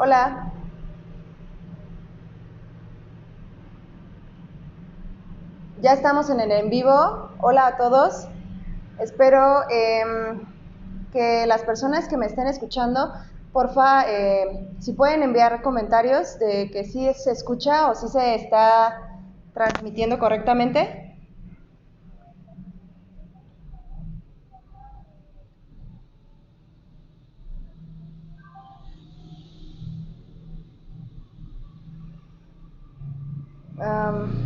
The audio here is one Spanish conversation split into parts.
Hola, ya estamos en el en vivo. Hola a todos. Espero que las personas que me estén escuchando, porfa, si pueden enviar comentarios de que sí se escucha o si se está transmitiendo correctamente. Am,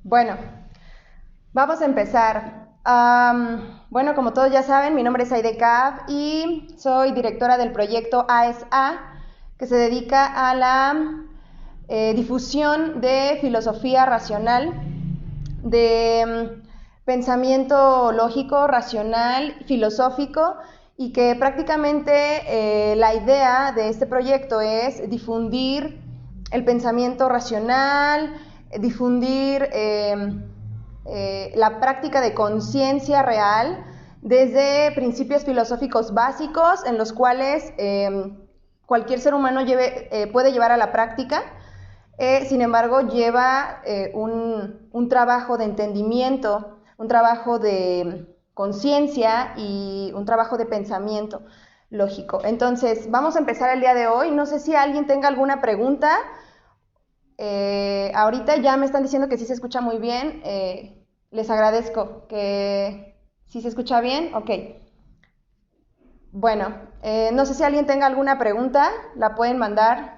bueno, vamos a empezar. Bueno, como todos ya saben, mi nombre es Aide Cab y soy directora del proyecto AES-A, que se dedica a la difusión de filosofía racional, de pensamiento lógico, racional, filosófico, y que prácticamente la idea de este proyecto es difundir el pensamiento racional, difundir la práctica de conciencia real desde principios filosóficos básicos en los cuales cualquier ser humano puede llevar a la práctica. Sin embargo, lleva un trabajo de entendimiento, un trabajo de conciencia y un trabajo de pensamiento lógico. Entonces, vamos a empezar el día de hoy. No sé si alguien tenga alguna pregunta. Ahorita ya me están diciendo que sí se escucha muy bien. Les agradezco que sí se escucha bien. Ok. Bueno, no sé si alguien tenga alguna pregunta. La pueden mandar.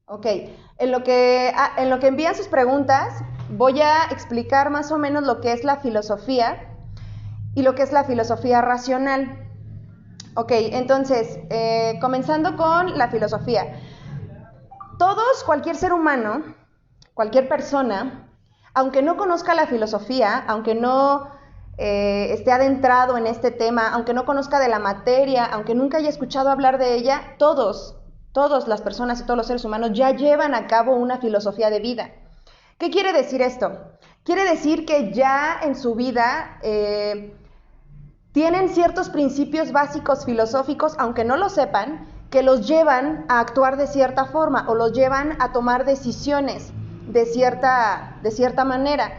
Ok, en lo que envían sus preguntas, voy a explicar más o menos lo que es la filosofía y lo que es la filosofía racional. Ok, entonces, comenzando con la filosofía. Todos, cualquier ser humano, cualquier persona, aunque no conozca la filosofía, aunque no esté adentrado en este tema, aunque no conozca de la materia, aunque nunca haya escuchado hablar de ella, todas las personas y todos los seres humanos ya llevan a cabo una filosofía de vida. ¿Qué quiere decir esto? Quiere decir que ya en su vida tienen ciertos principios básicos filosóficos, aunque no lo sepan, que los llevan a actuar de cierta forma o los llevan a tomar decisiones de cierta manera.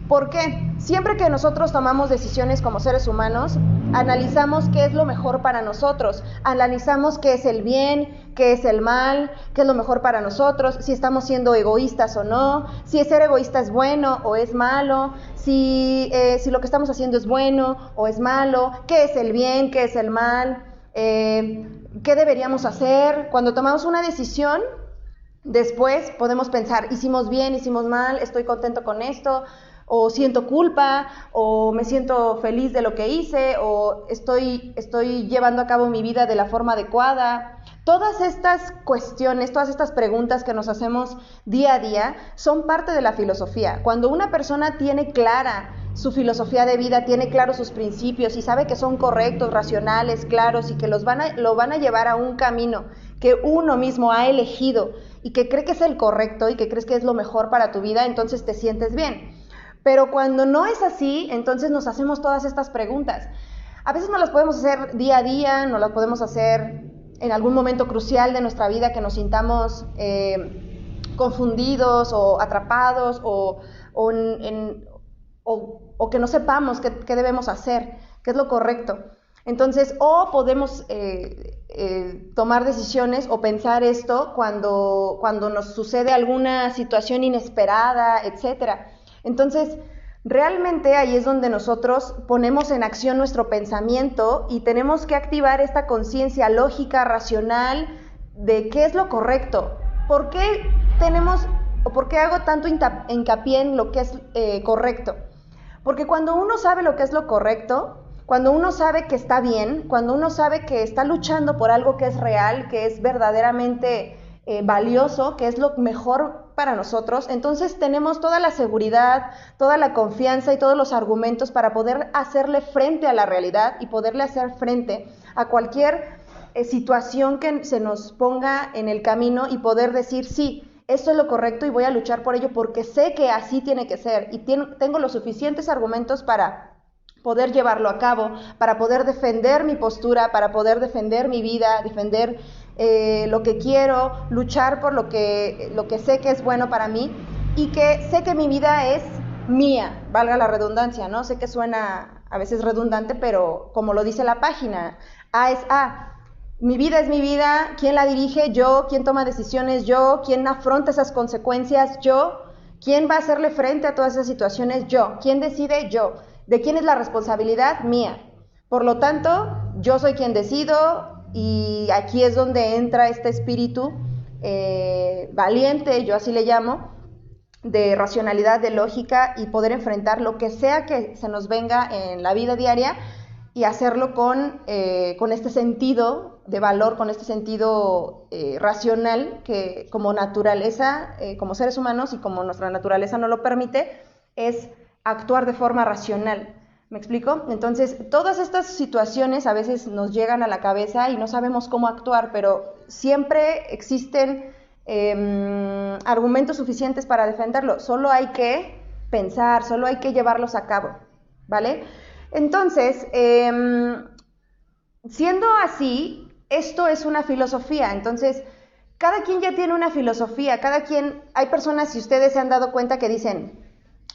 ¿Por qué? Siempre que nosotros tomamos decisiones como seres humanos, analizamos qué es lo mejor para nosotros, analizamos qué es el bien, qué es el mal, qué es lo mejor para nosotros, si estamos siendo egoístas o no, si ser egoísta es bueno o es malo, si lo que estamos haciendo es bueno o es malo, qué es el bien, qué es el mal, qué deberíamos hacer. Cuando tomamos una decisión, después podemos pensar, hicimos bien, hicimos mal, estoy contento con esto, o siento culpa, o me siento feliz de lo que hice, o estoy llevando a cabo mi vida de la forma adecuada. Todas estas cuestiones, todas estas preguntas que nos hacemos día a día son parte de la filosofía. Cuando una persona tiene clara su filosofía de vida, tiene claros sus principios y sabe que son correctos, racionales, claros y que lo van a llevar a un camino que uno mismo ha elegido y que cree que es el correcto y que crees que es lo mejor para tu vida, entonces te sientes bien. Pero cuando no es así, entonces nos hacemos todas estas preguntas. A veces no las podemos hacer día a día, no las podemos hacer en algún momento crucial de nuestra vida que nos sintamos confundidos o atrapados o que no sepamos qué debemos hacer, qué es lo correcto. Entonces, o podemos tomar decisiones o pensar esto cuando nos sucede alguna situación inesperada, etcétera. Entonces, realmente ahí es donde nosotros ponemos en acción nuestro pensamiento y tenemos que activar esta conciencia lógica, racional, de qué es lo correcto. ¿Por qué por qué hago tanto hincapié en lo que es correcto? Porque cuando uno sabe lo que es lo correcto, cuando uno sabe que está bien, cuando uno sabe que está luchando por algo que es real, que es verdaderamente valioso, que es lo mejor para nosotros, entonces tenemos toda la seguridad, toda la confianza y todos los argumentos para poder hacerle frente a la realidad y poderle hacer frente a cualquier situación que se nos ponga en el camino y poder decir, sí, esto es lo correcto y voy a luchar por ello porque sé que así tiene que ser y tengo los suficientes argumentos para poder llevarlo a cabo, para poder defender mi postura, para poder defender mi vida, defender lo que quiero, luchar por lo que sé que es bueno para mí y que sé que mi vida es mía, valga la redundancia, ¿no? Sé que suena a veces redundante, pero como lo dice la página, A es A. Mi vida es mi vida, ¿quién la dirige? Yo. ¿Quién toma decisiones? Yo. ¿Quién afronta esas consecuencias? Yo. ¿Quién va a hacerle frente a todas esas situaciones? Yo. ¿Quién decide? Yo. ¿De quién es la responsabilidad? Mía. Por lo tanto, yo soy quien decido y aquí es donde entra este espíritu valiente, yo así le llamo, de racionalidad, de lógica y poder enfrentar lo que sea que se nos venga en la vida diaria y hacerlo con este sentido de valor, con este sentido racional que como naturaleza, como seres humanos y como nuestra naturaleza no lo permite, es actuar de forma racional. ¿Me explico? Entonces, todas estas situaciones a veces nos llegan a la cabeza y no sabemos cómo actuar, pero siempre existen argumentos suficientes para defenderlo. Solo hay que pensar, solo hay que llevarlos a cabo, ¿vale? Entonces, siendo así, esto es una filosofía. Entonces, cada quien ya tiene una filosofía, hay personas, si ustedes se han dado cuenta, que dicen,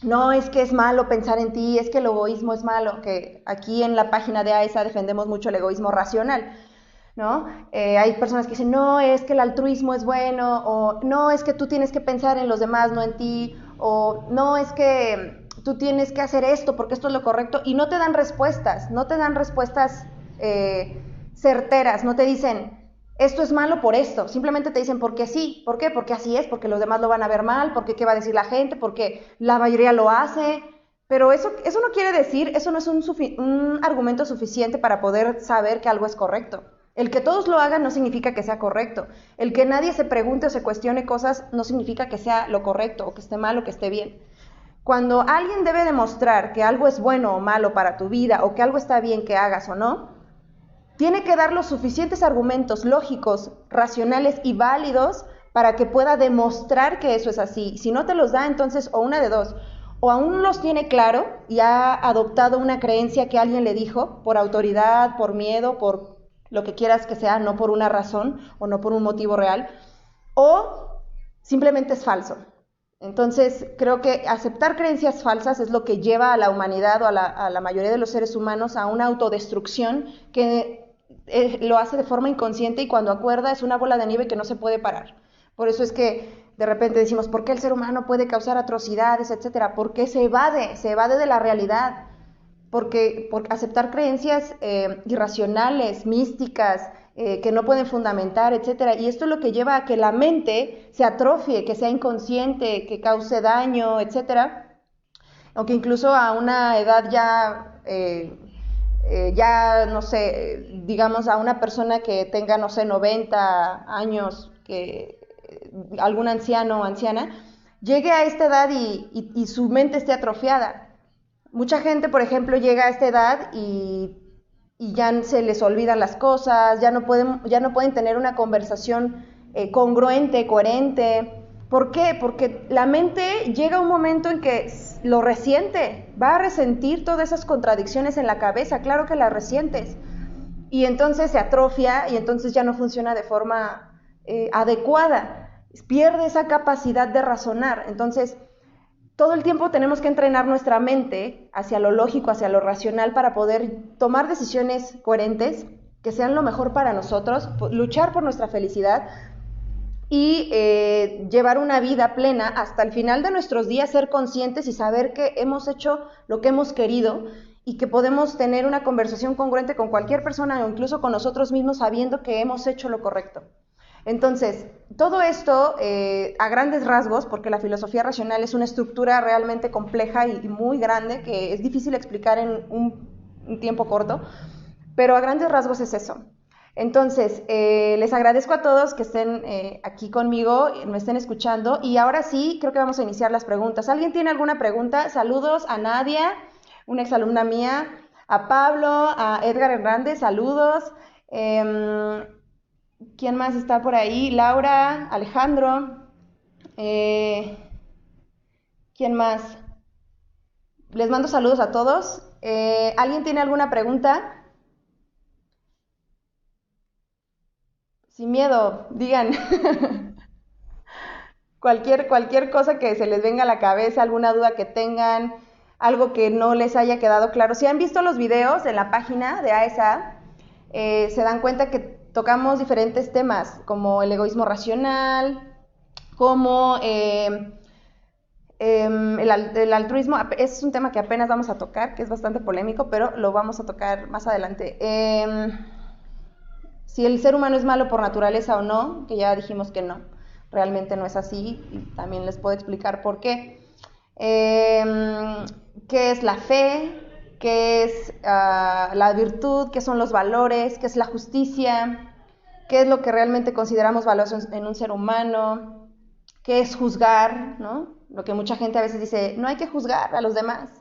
no, es que es malo pensar en ti, es que el egoísmo es malo, que aquí en la página de AESA defendemos mucho el egoísmo racional, ¿no? Hay personas que dicen, no, es que el altruismo es bueno, o no, es que tú tienes que pensar en los demás, no en ti, o no, es que tú tienes que hacer esto porque esto es lo correcto, y no te dan respuestas certeras, no te dicen, esto es malo por esto, simplemente te dicen porque sí. ¿Por qué? Porque así es, porque los demás lo van a ver mal, porque qué va a decir la gente, porque la mayoría lo hace, pero eso no quiere decir, eso no es un argumento suficiente para poder saber que algo es correcto. El que todos lo hagan no significa que sea correcto, el que nadie se pregunte o se cuestione cosas no significa que sea lo correcto, o que esté mal o que esté bien. Cuando alguien debe demostrar que algo es bueno o malo para tu vida, o que algo está bien que hagas o no, tiene que dar los suficientes argumentos lógicos, racionales y válidos para que pueda demostrar que eso es así. Si no te los da, entonces, o una de dos, o aún los tiene claro y ha adoptado una creencia que alguien le dijo, por autoridad, por miedo, por lo que quieras que sea, no por una razón o no por un motivo real, o simplemente es falso. Entonces, creo que aceptar creencias falsas es lo que lleva a la humanidad o a la mayoría de los seres humanos a una autodestrucción que lo hace de forma inconsciente y cuando acuerda es una bola de nieve que no se puede parar. Por eso es que de repente decimos, ¿por qué el ser humano puede causar atrocidades, etcétera? Porque se evade de la realidad, porque por aceptar creencias irracionales, místicas, que no pueden fundamentar, etcétera. Y esto es lo que lleva a que la mente se atrofie, que sea inconsciente, que cause daño, etcétera. Aunque incluso a una edad ya, no sé, digamos a una persona que tenga, no sé, 90 años, algún anciano o anciana, llegue a esta edad y su mente esté atrofiada. Mucha gente, por ejemplo, llega a esta edad y ya se les olvidan las cosas, ya no pueden tener una conversación congruente, coherente. ¿Por qué? Porque la mente llega a un momento en que lo resiente, va a resentir todas esas contradicciones en la cabeza, claro que las resientes. Y entonces se atrofia y entonces ya no funciona de forma adecuada, pierde esa capacidad de razonar. Entonces, todo el tiempo tenemos que entrenar nuestra mente hacia lo lógico, hacia lo racional, para poder tomar decisiones coherentes, que sean lo mejor para nosotros, luchar por nuestra felicidad y llevar una vida plena hasta el final de nuestros días, ser conscientes y saber que hemos hecho lo que hemos querido y que podemos tener una conversación congruente con cualquier persona o incluso con nosotros mismos sabiendo que hemos hecho lo correcto. Entonces, todo esto a grandes rasgos, porque la filosofía racional es una estructura realmente compleja y muy grande que es difícil explicar en un tiempo corto, pero a grandes rasgos es eso. Entonces, les agradezco a todos que estén aquí conmigo, me estén escuchando, y ahora sí, creo que vamos a iniciar las preguntas. ¿Alguien tiene alguna pregunta? Saludos a Nadia, una exalumna mía, a Pablo, a Edgar Hernández, saludos. ¿Quién más está por ahí? Laura, Alejandro. ¿Quién más? Les mando saludos a todos. ¿Alguien tiene alguna pregunta? Sin miedo, digan. Cualquier cosa que se les venga a la cabeza, alguna duda que tengan, algo que no les haya quedado claro. Si han visto los videos en la página de AESA, se dan cuenta que tocamos diferentes temas, como el egoísmo racional, como el altruismo. Es un tema que apenas vamos a tocar, que es bastante polémico, pero lo vamos a tocar más adelante. Si el ser humano es malo por naturaleza o no, que ya dijimos que no, realmente no es así, y también les puedo explicar por qué. ¿Qué es la fe? ¿Qué es la virtud? ¿Qué son los valores? ¿Qué es la justicia? ¿Qué es lo que realmente consideramos valioso en un ser humano? ¿Qué es juzgar? ¿No? Lo que mucha gente a veces dice, no hay que juzgar a los demás.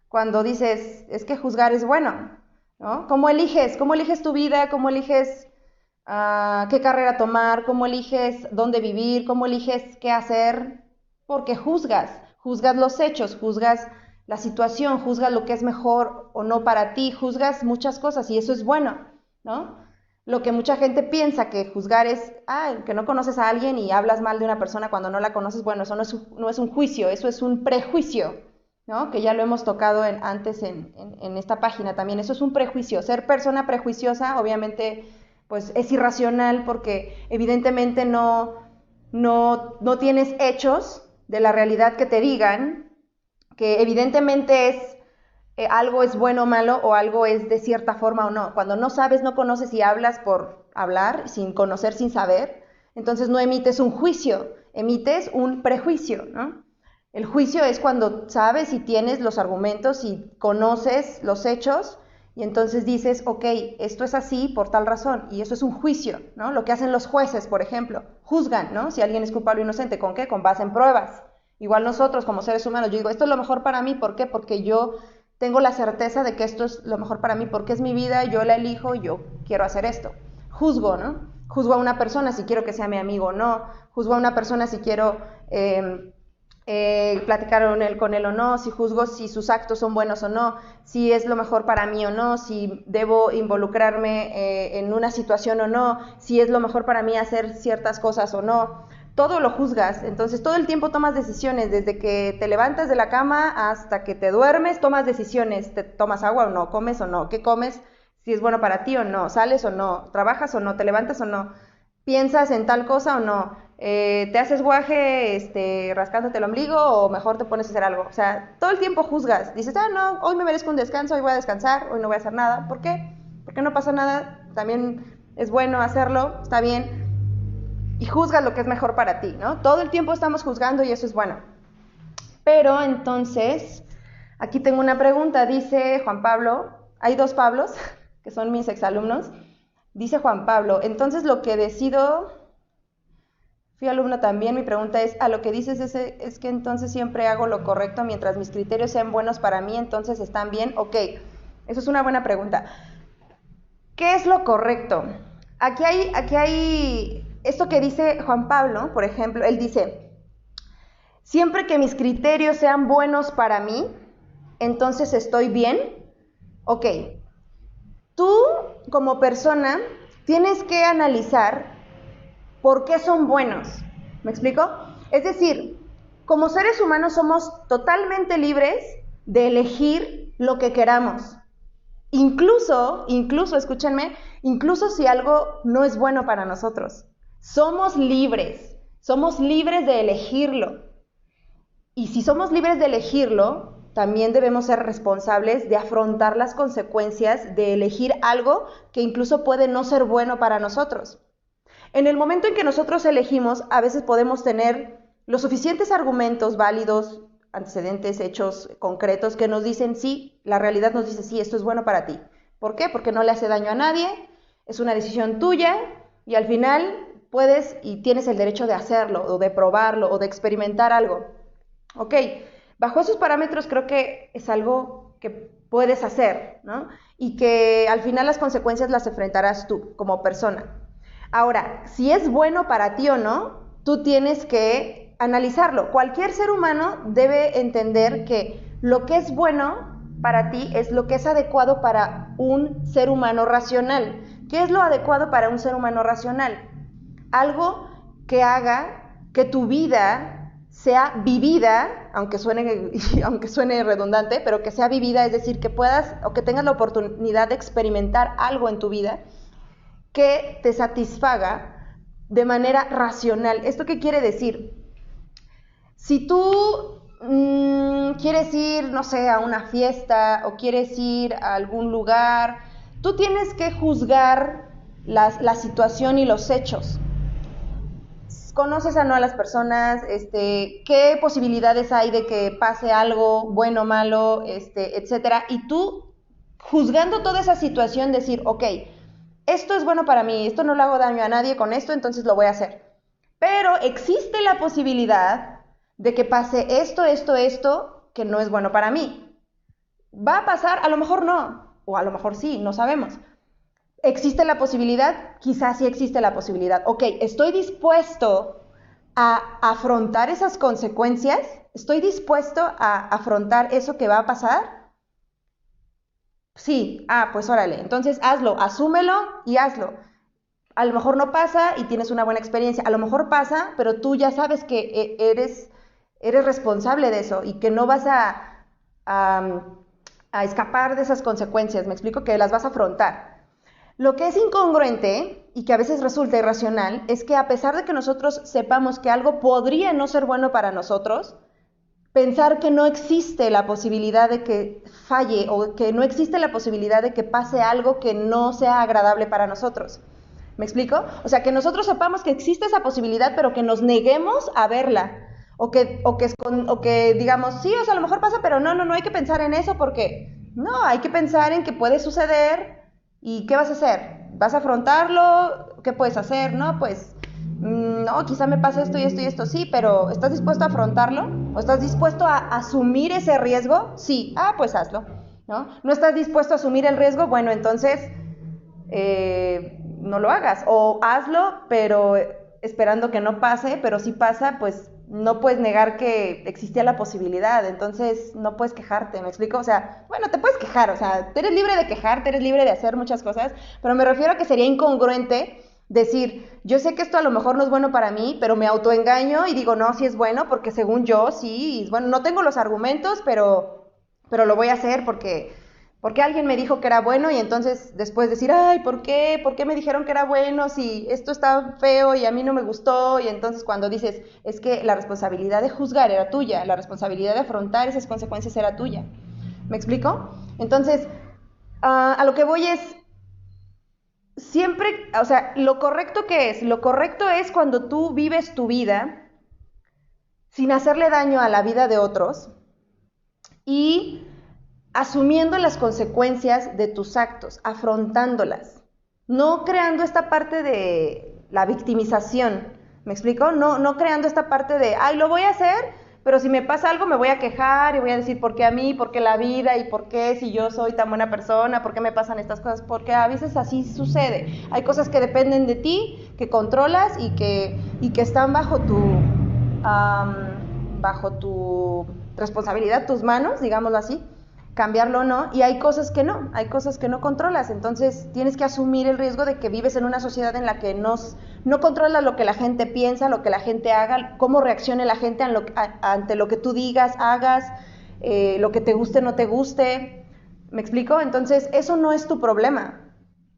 Cuando dices, es que juzgar es bueno, ¿no? ¿Cómo eliges? ¿Cómo eliges tu vida? ¿Cómo eliges qué carrera tomar? ¿Cómo eliges dónde vivir? ¿Cómo eliges qué hacer? Porque juzgas los hechos, juzgas la situación, juzgas lo que es mejor o no para ti, juzgas muchas cosas y eso es bueno, ¿no? Lo que mucha gente piensa que juzgar es, que no conoces a alguien y hablas mal de una persona cuando no la conoces, bueno, eso no es un juicio, eso es un prejuicio, ¿no? Que ya lo hemos tocado antes en esta página también, eso es un prejuicio. Ser persona prejuiciosa, obviamente, pues es irracional porque evidentemente no tienes hechos de la realidad que te digan que evidentemente algo es bueno o malo o algo es de cierta forma o no. Cuando no sabes, no conoces y hablas por hablar, sin conocer, sin saber, entonces no emites un juicio, emites un prejuicio, ¿no? El juicio es cuando sabes y tienes los argumentos y conoces los hechos y entonces dices, ok, esto es así por tal razón, y eso es un juicio, ¿no? Lo que hacen los jueces, por ejemplo, juzgan, ¿no? Si alguien es culpable o inocente, ¿con qué? Con base en pruebas. Igual nosotros como seres humanos, yo digo, esto es lo mejor para mí, ¿por qué? Porque yo tengo la certeza de que esto es lo mejor para mí, porque es mi vida, yo la elijo, yo quiero hacer esto. Juzgo, ¿no? Juzgo a una persona si quiero que sea mi amigo o no, juzgo a una persona si quiero platicar con él o no, si juzgo si sus actos son buenos o no, si es lo mejor para mí o no, si debo involucrarme en una situación o no, si es lo mejor para mí hacer ciertas cosas o no. Todo lo juzgas, entonces todo el tiempo tomas decisiones, desde que te levantas de la cama hasta que te duermes, tomas decisiones, te tomas agua o no, comes o no, qué comes, si es bueno para ti o no, sales o no, trabajas o no, te levantas o no, piensas en tal cosa o no, te haces guaje rascándote el ombligo o mejor te pones a hacer algo. O sea, todo el tiempo juzgas, dices, no, hoy me merezco un descanso, hoy voy a descansar, hoy no voy a hacer nada. ¿Por qué? Porque no pasa nada, también es bueno hacerlo, está bien, y juzgas lo que es mejor para ti, ¿no? Todo el tiempo estamos juzgando y eso es bueno. Pero entonces, aquí tengo una pregunta, dice Juan Pablo, hay dos Pablos, que son mis exalumnos. Dice Juan Pablo, entonces lo que decido, fui alumno también, mi pregunta es, a lo que dices es que entonces siempre hago lo correcto mientras mis criterios sean buenos para mí, entonces están bien. Ok, eso es una buena pregunta. ¿Qué es lo correcto? Aquí hay esto que dice Juan Pablo, por ejemplo, él dice, siempre que mis criterios sean buenos para mí, entonces estoy bien. Ok, tú como persona tienes que analizar por qué son buenos. ¿Me explico? Es decir, como seres humanos somos totalmente libres de elegir lo que queramos. Incluso, escúchenme, incluso si algo no es bueno para nosotros. Somos libres de elegirlo. Y si somos libres de elegirlo, también debemos ser responsables de afrontar las consecuencias de elegir algo que incluso puede no ser bueno para nosotros. En el momento en que nosotros elegimos, a veces podemos tener los suficientes argumentos válidos, antecedentes, hechos concretos que nos dicen sí, la realidad nos dice sí, esto es bueno para ti. ¿Por qué? Porque no le hace daño a nadie, Es una decisión tuya y al final puedes y tienes el derecho de hacerlo o de probarlo o de experimentar algo. Ok, bajo esos parámetros creo que es algo que puedes hacer, ¿no? Y que al final las consecuencias las enfrentarás tú como persona. Ahora, si es bueno para ti o no, tú tienes que analizarlo. Cualquier ser humano debe entender que lo que es bueno para ti es lo que es adecuado para un ser humano racional. ¿Qué es lo adecuado para un ser humano racional? Algo que haga que tu vida sea vivida, aunque suene redundante, pero que sea vivida, es decir, que puedas o que tengas la oportunidad de experimentar algo en tu vida que te satisfaga de manera racional. ¿Esto qué quiere decir? Si tú quieres ir, no sé, a una fiesta o quieres ir a algún lugar, tú tienes que juzgar la situación y los hechos. Conoces a las personas, qué posibilidades hay de que pase algo bueno, malo, etcétera, y tú juzgando toda esa situación decir, ok, esto es bueno para mí, esto no le hago daño a nadie con esto, entonces lo voy a hacer. Pero existe la posibilidad de que pase esto, que no es bueno para mí. ¿Va a pasar? A lo mejor no, o a lo mejor sí, no sabemos. ¿Existe la posibilidad? Quizás sí existe la posibilidad. Ok, ¿estoy dispuesto a afrontar esas consecuencias? ¿Estoy dispuesto a afrontar eso que va a pasar? Sí, pues órale, entonces hazlo, asúmelo y hazlo. A lo mejor no pasa y tienes una buena experiencia, a lo mejor pasa, pero tú ya sabes que eres responsable de eso y que no vas a escapar de esas consecuencias, me explico, que las vas a afrontar. Lo que es incongruente y que a veces resulta irracional es que a pesar de que nosotros sepamos que algo podría no ser bueno para nosotros, pensar que no existe la posibilidad de que falle o que no existe la posibilidad de que pase algo que no sea agradable para nosotros. ¿Me explico? O sea, que nosotros sepamos que existe esa posibilidad, pero que nos neguemos a verla. O que digamos, sí, o sea, a lo mejor pasa, pero no hay que pensar en eso porque no, hay que pensar en que puede suceder y ¿qué vas a hacer? ¿Vas a afrontarlo? ¿Qué puedes hacer? No, pues, no, quizá me pase esto y esto y esto, sí, pero ¿estás dispuesto a afrontarlo? ¿O estás dispuesto a asumir ese riesgo? Sí, pues hazlo, ¿no? ¿No estás dispuesto a asumir el riesgo? Bueno, entonces no lo hagas, o hazlo, pero esperando que no pase, pero si pasa, pues no puedes negar que existía la posibilidad, entonces no puedes quejarte, ¿me explico? O sea, bueno, te puedes quejar, o sea, eres libre de quejarte, eres libre de hacer muchas cosas, pero me refiero a que sería incongruente decir, yo sé que esto a lo mejor no es bueno para mí, pero me autoengaño y digo, no, sí es bueno, porque según yo, sí, bueno, no tengo los argumentos, pero lo voy a hacer porque alguien me dijo que era bueno y entonces después decir, ay, ¿por qué? ¿Por qué me dijeron que era bueno si esto está feo y a mí no me gustó? Y entonces cuando dices, es que la responsabilidad de juzgar era tuya, la responsabilidad de afrontar esas consecuencias era tuya. ¿Me explico? Entonces, a lo que voy es, siempre, o sea, lo correcto es cuando tú vives tu vida sin hacerle daño a la vida de otros y asumiendo las consecuencias de tus actos, afrontándolas, no creando esta parte de la victimización, ¿me explico? No creando esta parte de, ay, lo voy a hacer, pero si me pasa algo me voy a quejar y voy a decir por qué a mí, por qué la vida y por qué si yo soy tan buena persona, por qué me pasan estas cosas, porque a veces así sucede. Hay cosas que dependen de ti, que controlas y que están bajo tu responsabilidad, tus manos, digámoslo así, cambiarlo o no, y hay cosas que no controlas, entonces tienes que asumir el riesgo de que vives en una sociedad en la que no controlas lo que la gente piensa, lo que la gente haga, cómo reaccione la gente ante lo que tú digas, hagas, lo que te guste o no te guste, ¿me explico? Entonces eso no es tu problema,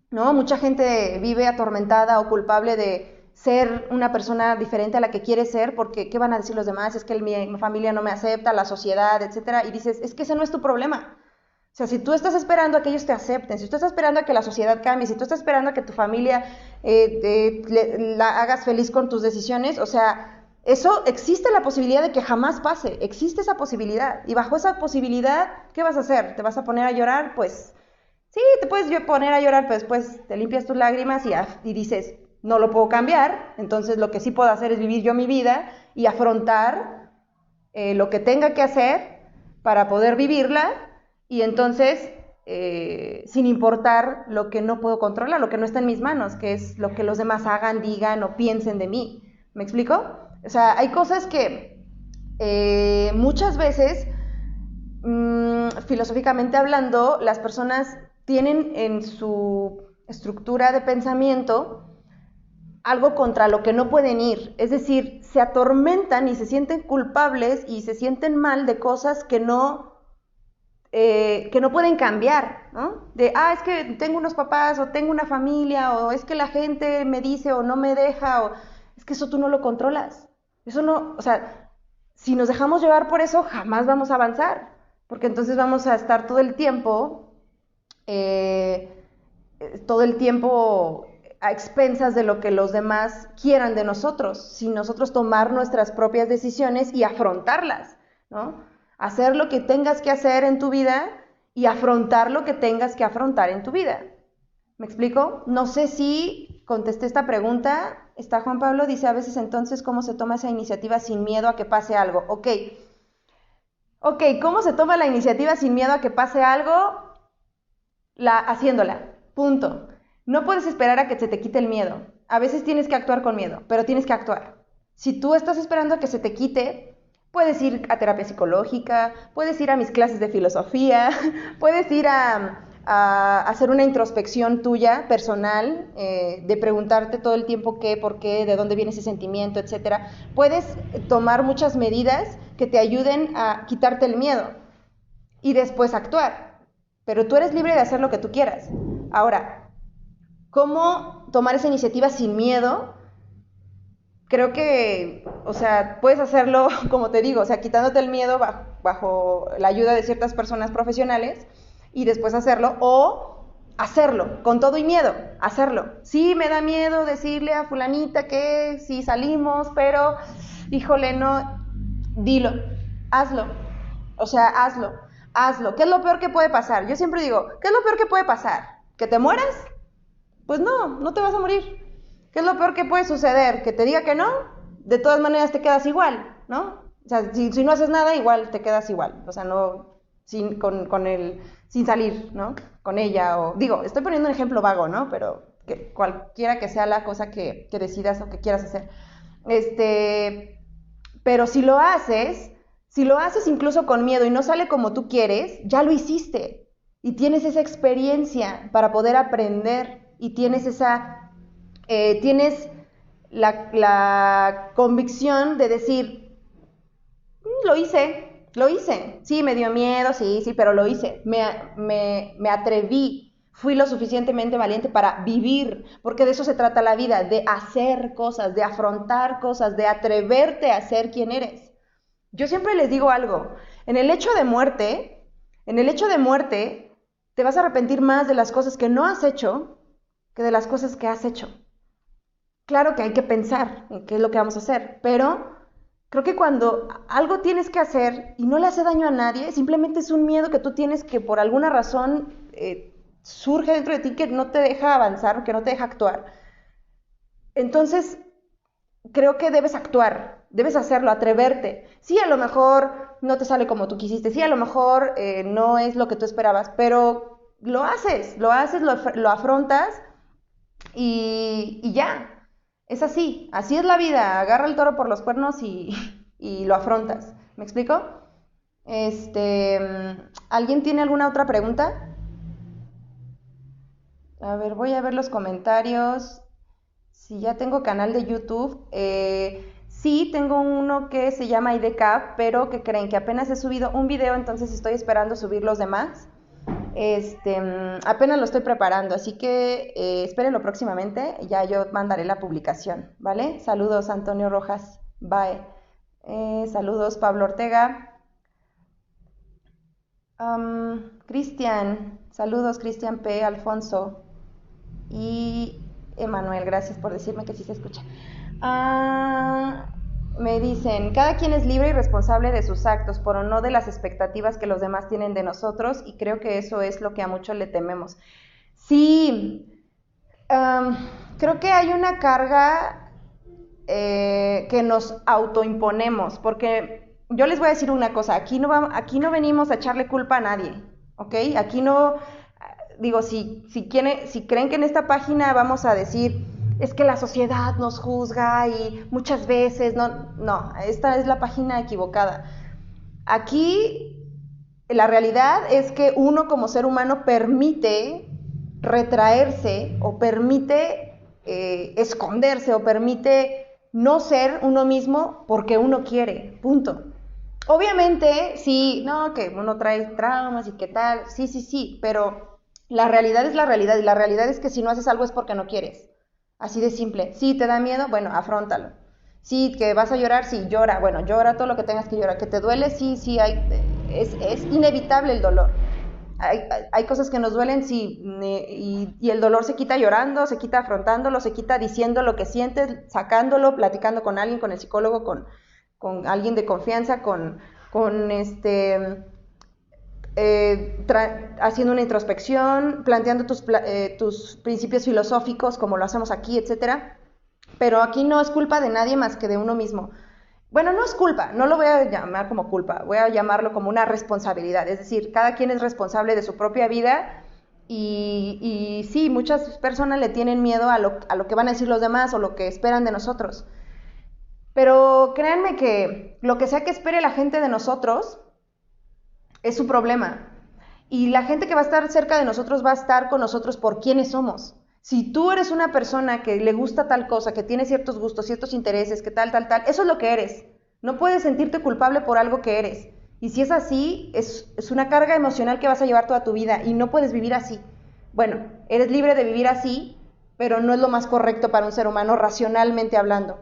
¿no? Mucha gente vive atormentada o culpable de ser una persona diferente a la que quiere ser, porque ¿qué van a decir los demás? Es que mi familia no me acepta, la sociedad, etcétera, y dices, es que ese no es tu problema. O sea, si tú estás esperando a que ellos te acepten, si tú estás esperando a que la sociedad cambie, si tú estás esperando a que tu familia la hagas feliz con tus decisiones, o sea, eso existe la posibilidad de que jamás pase, existe esa posibilidad, y bajo esa posibilidad, ¿qué vas a hacer? ¿Te vas a poner a llorar? Pues Sí, te puedes poner a llorar, pero después te limpias tus lágrimas y dices, no lo puedo cambiar, entonces lo que sí puedo hacer es vivir yo mi vida y afrontar lo que tenga que hacer para poder vivirla y entonces, sin importar lo que no puedo controlar, lo que no está en mis manos, que es lo que los demás hagan, digan o piensen de mí. ¿Me explico? O sea, hay cosas que muchas veces, filosóficamente hablando, las personas tienen en su estructura de pensamiento algo contra lo que no pueden ir, es decir, se atormentan y se sienten culpables y se sienten mal de cosas que no pueden cambiar, ¿no? De, es que tengo unos papás, o tengo una familia, o es que la gente me dice o no me deja, o es que eso tú no lo controlas. Eso no, o sea, si nos dejamos llevar por eso, jamás vamos a avanzar, porque entonces vamos a estar todo el tiempo a expensas de lo que los demás quieran de nosotros, sin nosotros tomar nuestras propias decisiones y afrontarlas, ¿no? Hacer lo que tengas que hacer en tu vida y afrontar lo que tengas que afrontar en tu vida. ¿Me explico? No sé si contesté esta pregunta. Está Juan Pablo, dice, a veces entonces, ¿cómo se toma esa iniciativa sin miedo a que pase algo? Ok, ¿cómo se toma la iniciativa sin miedo a que pase algo? Haciéndola, punto. No puedes esperar a que se te quite el miedo. A veces tienes que actuar con miedo, pero tienes que actuar. Si tú estás esperando a que se te quite, puedes ir a terapia psicológica, puedes ir a mis clases de filosofía, puedes ir a hacer una introspección tuya, personal, de preguntarte todo el tiempo qué, por qué, de dónde viene ese sentimiento, etc. Puedes tomar muchas medidas que te ayuden a quitarte el miedo y después actuar. Pero tú eres libre de hacer lo que tú quieras. Ahora, ¿cómo tomar esa iniciativa sin miedo? Creo que, o sea, puedes hacerlo, como te digo, o sea, quitándote el miedo bajo la ayuda de ciertas personas profesionales y después hacerlo, o hacerlo, con todo y miedo, hacerlo. Sí, me da miedo decirle a fulanita que sí salimos, pero, híjole, no, dilo, hazlo, o sea, hazlo. ¿Qué es lo peor que puede pasar? Yo siempre digo, ¿qué es lo peor que puede pasar? ¿Que te mueras? Pues no te vas a morir. ¿Qué es lo peor que puede suceder? ¿Que te diga que no? De todas maneras te quedas igual, ¿no? O sea, si no haces nada, igual te quedas igual. O sea, no, sin salir, ¿no? Con ella, o digo, estoy poniendo un ejemplo vago, ¿no? Pero que cualquiera que sea la cosa que decidas o que quieras hacer. Pero si lo haces incluso con miedo y no sale como tú quieres, ya lo hiciste. Y tienes esa experiencia para poder aprender y tienes la convicción de decir, lo hice, sí, me dio miedo, sí, pero lo hice, me atreví, fui lo suficientemente valiente para vivir, porque de eso se trata la vida, de hacer cosas, de afrontar cosas, de atreverte a ser quien eres. Yo siempre les digo algo, en el hecho de muerte, te vas a arrepentir más de las cosas que no has hecho que de las cosas que has hecho. Claro que hay que pensar en qué es lo que vamos a hacer, pero creo que cuando algo tienes que hacer y no le hace daño a nadie, simplemente es un miedo que tú tienes que por alguna razón surge dentro de ti que no te deja avanzar, que no te deja actuar. Entonces, creo que debes actuar, debes hacerlo, atreverte. Sí, a lo mejor no te sale como tú quisiste, sí, a lo mejor no es lo que tú esperabas, pero lo haces, lo afrontas y ya. Es así es la vida, agarra el toro por los cuernos y lo afrontas. ¿Me explico? ¿Alguien tiene alguna otra pregunta? A ver, voy a ver los comentarios. Si ya tengo canal de YouTube. Sí, tengo uno que se llama IDCAP, pero que creen que apenas he subido un video, entonces estoy esperando subir los demás. Apenas lo estoy preparando, así que espérenlo próximamente, ya yo mandaré la publicación, ¿vale? Saludos Antonio Rojas, bye. Saludos Pablo Ortega. Cristian, saludos Cristian P. Alfonso y Emanuel, gracias por decirme que sí se escucha. Me dicen, cada quien es libre y responsable de sus actos, pero no de las expectativas que los demás tienen de nosotros, y creo que eso es lo que a muchos le tememos. Sí, creo que hay una carga que nos autoimponemos, porque yo les voy a decir una cosa, aquí no venimos a echarle culpa a nadie, ¿ok? Aquí no, digo, si creen que en esta página vamos a decir, es que la sociedad nos juzga y muchas veces, no, esta es la página equivocada. Aquí la realidad es que uno como ser humano permite retraerse o permite esconderse o permite no ser uno mismo porque uno quiere, punto. Obviamente, sí, no, que uno trae traumas y qué tal, sí, pero la realidad es la realidad, y la realidad es que si no haces algo es porque no quieres. Así de simple. Sí, te da miedo, bueno, afróntalo. Sí, que vas a llorar, sí, llora, bueno, llora todo lo que tengas que llorar. Que te duele, sí, es inevitable el dolor. Hay cosas que nos duelen, sí, y el dolor se quita llorando, se quita afrontándolo, se quita diciendo lo que sientes, sacándolo, platicando con alguien, con el psicólogo, con alguien de confianza, haciendo una introspección, planteando tus principios filosóficos como lo hacemos aquí, etcétera. Pero aquí no es culpa de nadie más que de uno mismo. Bueno, no es culpa, no lo voy a llamar como culpa, voy a llamarlo como una responsabilidad. Es decir, cada quien es responsable de su propia vida y sí, muchas personas le tienen miedo a lo que van a decir los demás o lo que esperan de nosotros. Pero créanme que lo que sea que espere la gente de nosotros es su problema. Y la gente que va a estar cerca de nosotros va a estar con nosotros por quienes somos. Si tú eres una persona que le gusta tal cosa, que tiene ciertos gustos, ciertos intereses, que tal, eso es lo que eres. No puedes sentirte culpable por algo que eres. Y si es así, es una carga emocional que vas a llevar toda tu vida y no puedes vivir así. Bueno, eres libre de vivir así, pero no es lo más correcto para un ser humano racionalmente hablando.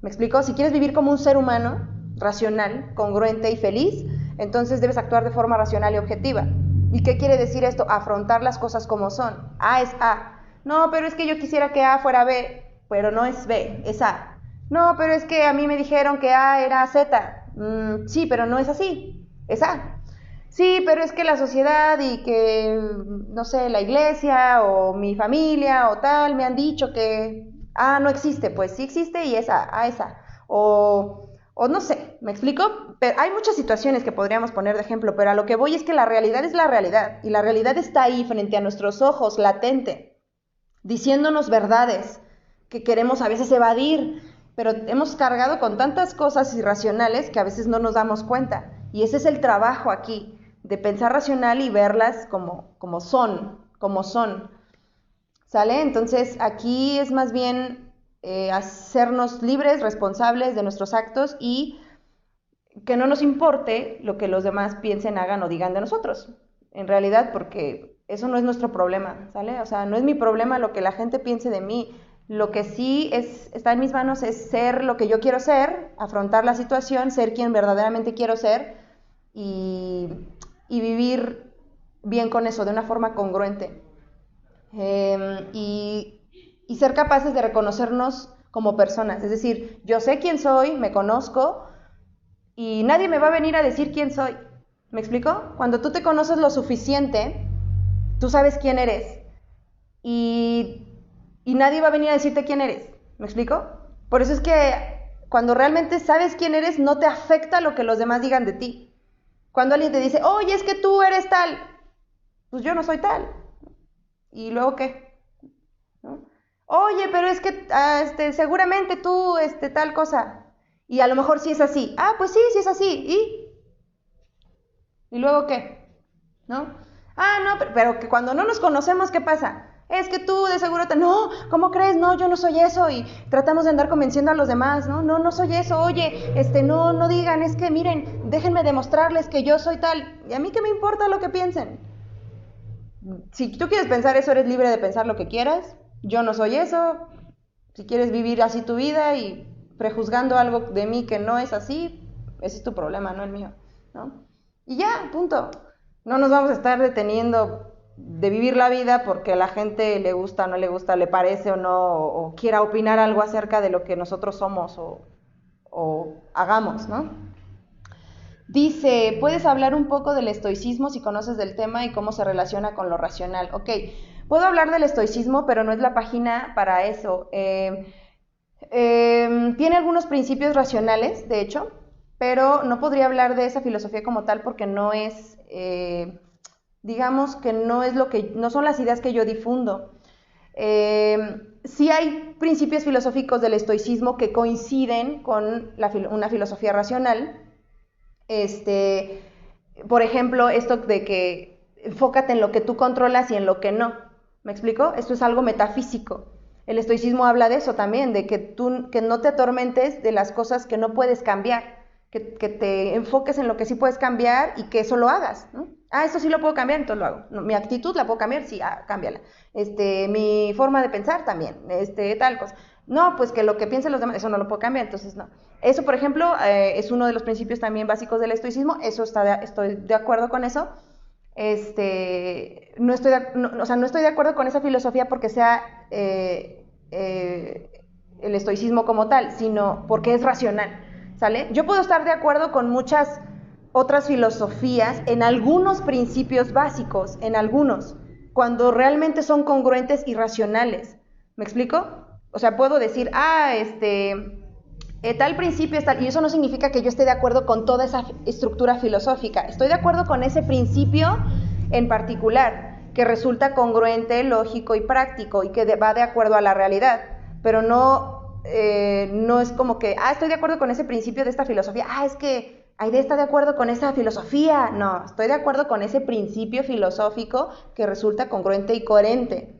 ¿Me explico? Si quieres vivir como un ser humano racional, congruente y feliz, entonces debes actuar de forma racional y objetiva. ¿Y qué quiere decir esto? Afrontar las cosas como son. A es A. No, pero es que yo quisiera que A fuera B, pero no es B, es A. No, pero es que a mí me dijeron que A era Z. Sí, pero no es así, es A. Sí, pero es que la sociedad y que, no sé, la iglesia o mi familia o tal me han dicho que A no existe. Pues sí existe y es A es A. O no sé, ¿me explico? Pero hay muchas situaciones que podríamos poner de ejemplo, pero a lo que voy es que la realidad es la realidad, y la realidad está ahí frente a nuestros ojos, latente, diciéndonos verdades que queremos a veces evadir, pero hemos cargado con tantas cosas irracionales que a veces no nos damos cuenta, y ese es el trabajo aquí, de pensar racional y verlas como son, ¿sale? Entonces aquí es más bien hacernos libres, responsables de nuestros actos y que no nos importe lo que los demás piensen, hagan o digan de nosotros, en realidad, porque eso no es nuestro problema, ¿sale? O sea, no es mi problema lo que la gente piense de mí. Lo que sí está en mis manos es ser lo que yo quiero ser, afrontar la situación, ser quien verdaderamente quiero ser y vivir bien con eso, de una forma congruente. Y ser capaces de reconocernos como personas. Es decir, yo sé quién soy, me conozco y nadie me va a venir a decir quién soy. ¿Me explico? Cuando tú te conoces lo suficiente, tú sabes quién eres y nadie va a venir a decirte quién eres. ¿Me explico? Por eso es que cuando realmente sabes quién eres, no te afecta lo que los demás digan de ti. Cuando alguien te dice, oye, es que tú eres tal, pues yo no soy tal. ¿Y luego qué? ¿No? Oye, pero es que seguramente tú, tal cosa. Y a lo mejor sí es así. Ah, pues sí, sí es así. ¿Y luego qué? ¿No? Ah, no, pero que cuando no nos conocemos, ¿qué pasa? Es que tú de seguro no, ¿cómo crees? No, yo no soy eso. Y tratamos de andar convenciendo a los demás, ¿no? No, no soy eso. Oye, no digan, es que miren, déjenme demostrarles que yo soy tal. ¿Y a mí qué me importa lo que piensen? Si tú quieres pensar eso, eres libre de pensar lo que quieras. Yo no soy eso. Si quieres vivir así tu vida y prejuzgando algo de mí que no es así, ese es tu problema, no el mío, ¿no? Y ya, punto. No nos vamos a estar deteniendo de vivir la vida porque a la gente le gusta o no le gusta, le parece o no, o quiera opinar algo acerca de lo que nosotros somos o hagamos, ¿no? Dice, ¿puedes hablar un poco del estoicismo si conoces del tema y cómo se relaciona con lo racional? Ok, puedo hablar del estoicismo, pero no es la página para eso. Tiene algunos principios racionales, de hecho, pero no podría hablar de esa filosofía como tal porque no es, digamos que no es no son las ideas que yo difundo. Sí hay principios filosóficos del estoicismo que coinciden con una filosofía racional. Por ejemplo, esto de que enfócate en lo que tú controlas y en lo que no. ¿Me explico? Esto es algo metafísico. El estoicismo habla de eso también, de que no te atormentes de las cosas que no puedes cambiar, que te enfoques en lo que sí puedes cambiar y que eso lo hagas, ¿no? Esto sí lo puedo cambiar, entonces lo hago. No, mi actitud la puedo cambiar, sí, cámbiala. Mi forma de pensar también, tal cosa. No, pues que lo que piensen los demás, eso no lo puedo cambiar, entonces no. Eso, por ejemplo, es uno de los principios también básicos del estoicismo, estoy de acuerdo con eso. No estoy de acuerdo con esa filosofía porque sea el estoicismo como tal, sino porque es racional, ¿sale? Yo puedo estar de acuerdo con muchas otras filosofías en algunos principios básicos, en algunos, cuando realmente son congruentes y racionales. ¿Me explico? O sea, puedo decir, tal principio es tal, y eso no significa que yo esté de acuerdo con toda esa estructura filosófica. Estoy de acuerdo con ese principio en particular, que resulta congruente, lógico y práctico, y que va de acuerdo a la realidad, pero no es como que, estoy de acuerdo con ese principio de esta filosofía, es que Aide está de acuerdo con esa filosofía. No, estoy de acuerdo con ese principio filosófico que resulta congruente y coherente.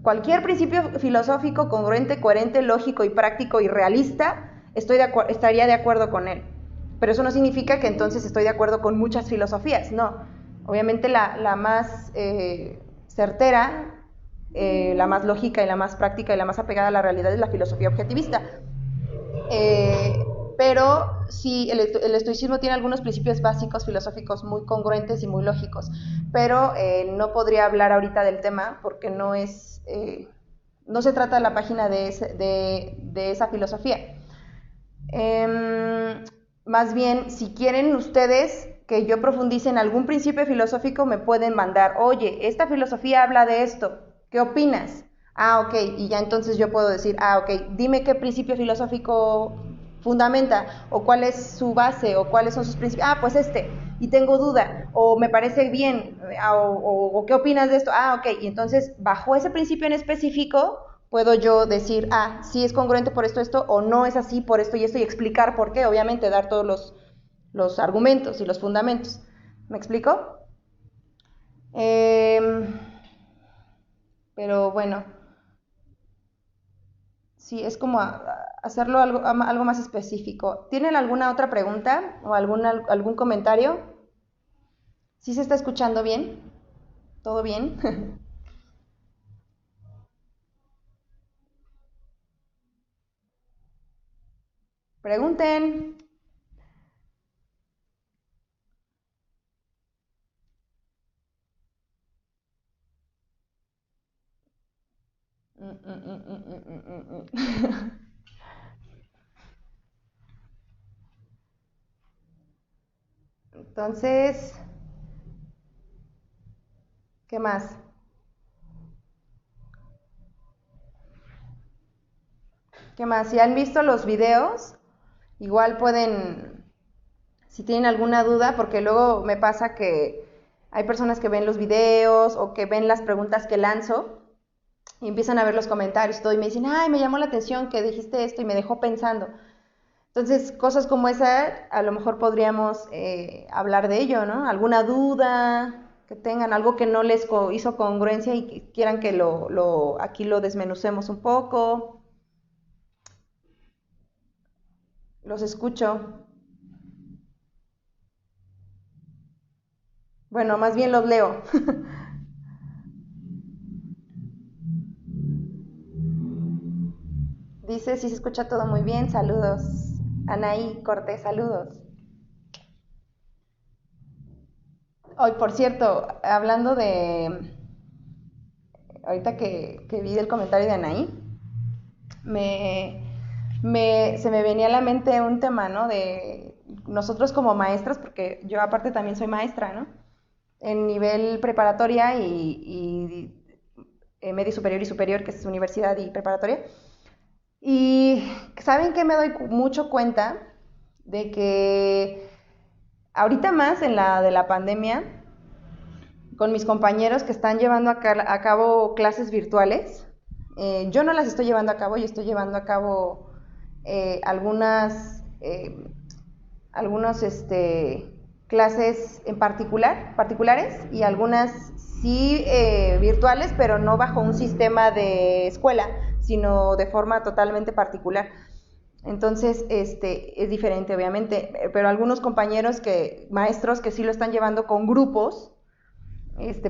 Cualquier principio filosófico congruente, coherente, lógico y práctico y realista, estaría de acuerdo con él. Pero eso no significa que entonces estoy de acuerdo con muchas filosofías, no. Obviamente la más certera, la más lógica y la más práctica y la más apegada a la realidad es la filosofía objetivista. Pero sí, el estoicismo tiene algunos principios básicos filosóficos muy congruentes y muy lógicos, pero no podría hablar ahorita del tema porque no se trata de la página de esa filosofía. Más bien, si quieren ustedes que yo profundice en algún principio filosófico, me pueden mandar, oye, esta filosofía habla de esto, ¿qué opinas? Ok, y ya entonces yo puedo decir, ok, dime qué principio filosófico fundamenta, o cuál es su base, o cuáles son sus principios. Pues y tengo duda, o me parece bien, o qué opinas de esto. Ok, y entonces bajo ese principio en específico puedo yo decir, sí es congruente por esto, o no es así por esto y esto, y explicar por qué, obviamente dar todos los argumentos y los fundamentos. ¿Me explico? Pero bueno, sí, es como hacerlo algo más específico. ¿Tienen alguna otra pregunta o algún comentario? ¿Sí se está escuchando bien? ¿Todo bien? Pregunten. Entonces, ¿qué más? ¿Qué más? Si han visto los videos, igual pueden, si tienen alguna duda, porque luego me pasa que hay personas que ven los videos o que ven las preguntas que lanzo y empiezan a ver los comentarios y todo y me dicen, me llamó la atención que dijiste esto y me dejó pensando. Entonces, cosas como esa, a lo mejor podríamos hablar de ello, ¿no? Alguna duda que tengan, algo que no les hizo congruencia y que quieran que aquí lo desmenucemos un poco. Los escucho. Bueno, más bien los leo. Dice, si se escucha todo muy bien, saludos. Anaí Cortés, saludos. Hoy, por cierto, hablando de, ahorita que vi el comentario de Anaí, me se me venía a la mente un tema, ¿no? De nosotros como maestros, porque yo aparte también soy maestra, ¿no? En nivel preparatoria y medio superior y superior, que es universidad y preparatoria. Y ¿saben qué? Me doy mucho cuenta de que ahorita más en la de la pandemia, con mis compañeros que están llevando a cabo clases virtuales, yo no las estoy llevando a cabo, yo estoy llevando a cabo algunas clases en particulares y algunas sí virtuales, pero no bajo un sistema de escuela, sino de forma totalmente particular. Entonces, es diferente, obviamente, pero algunos compañeros maestros que sí lo están llevando con grupos,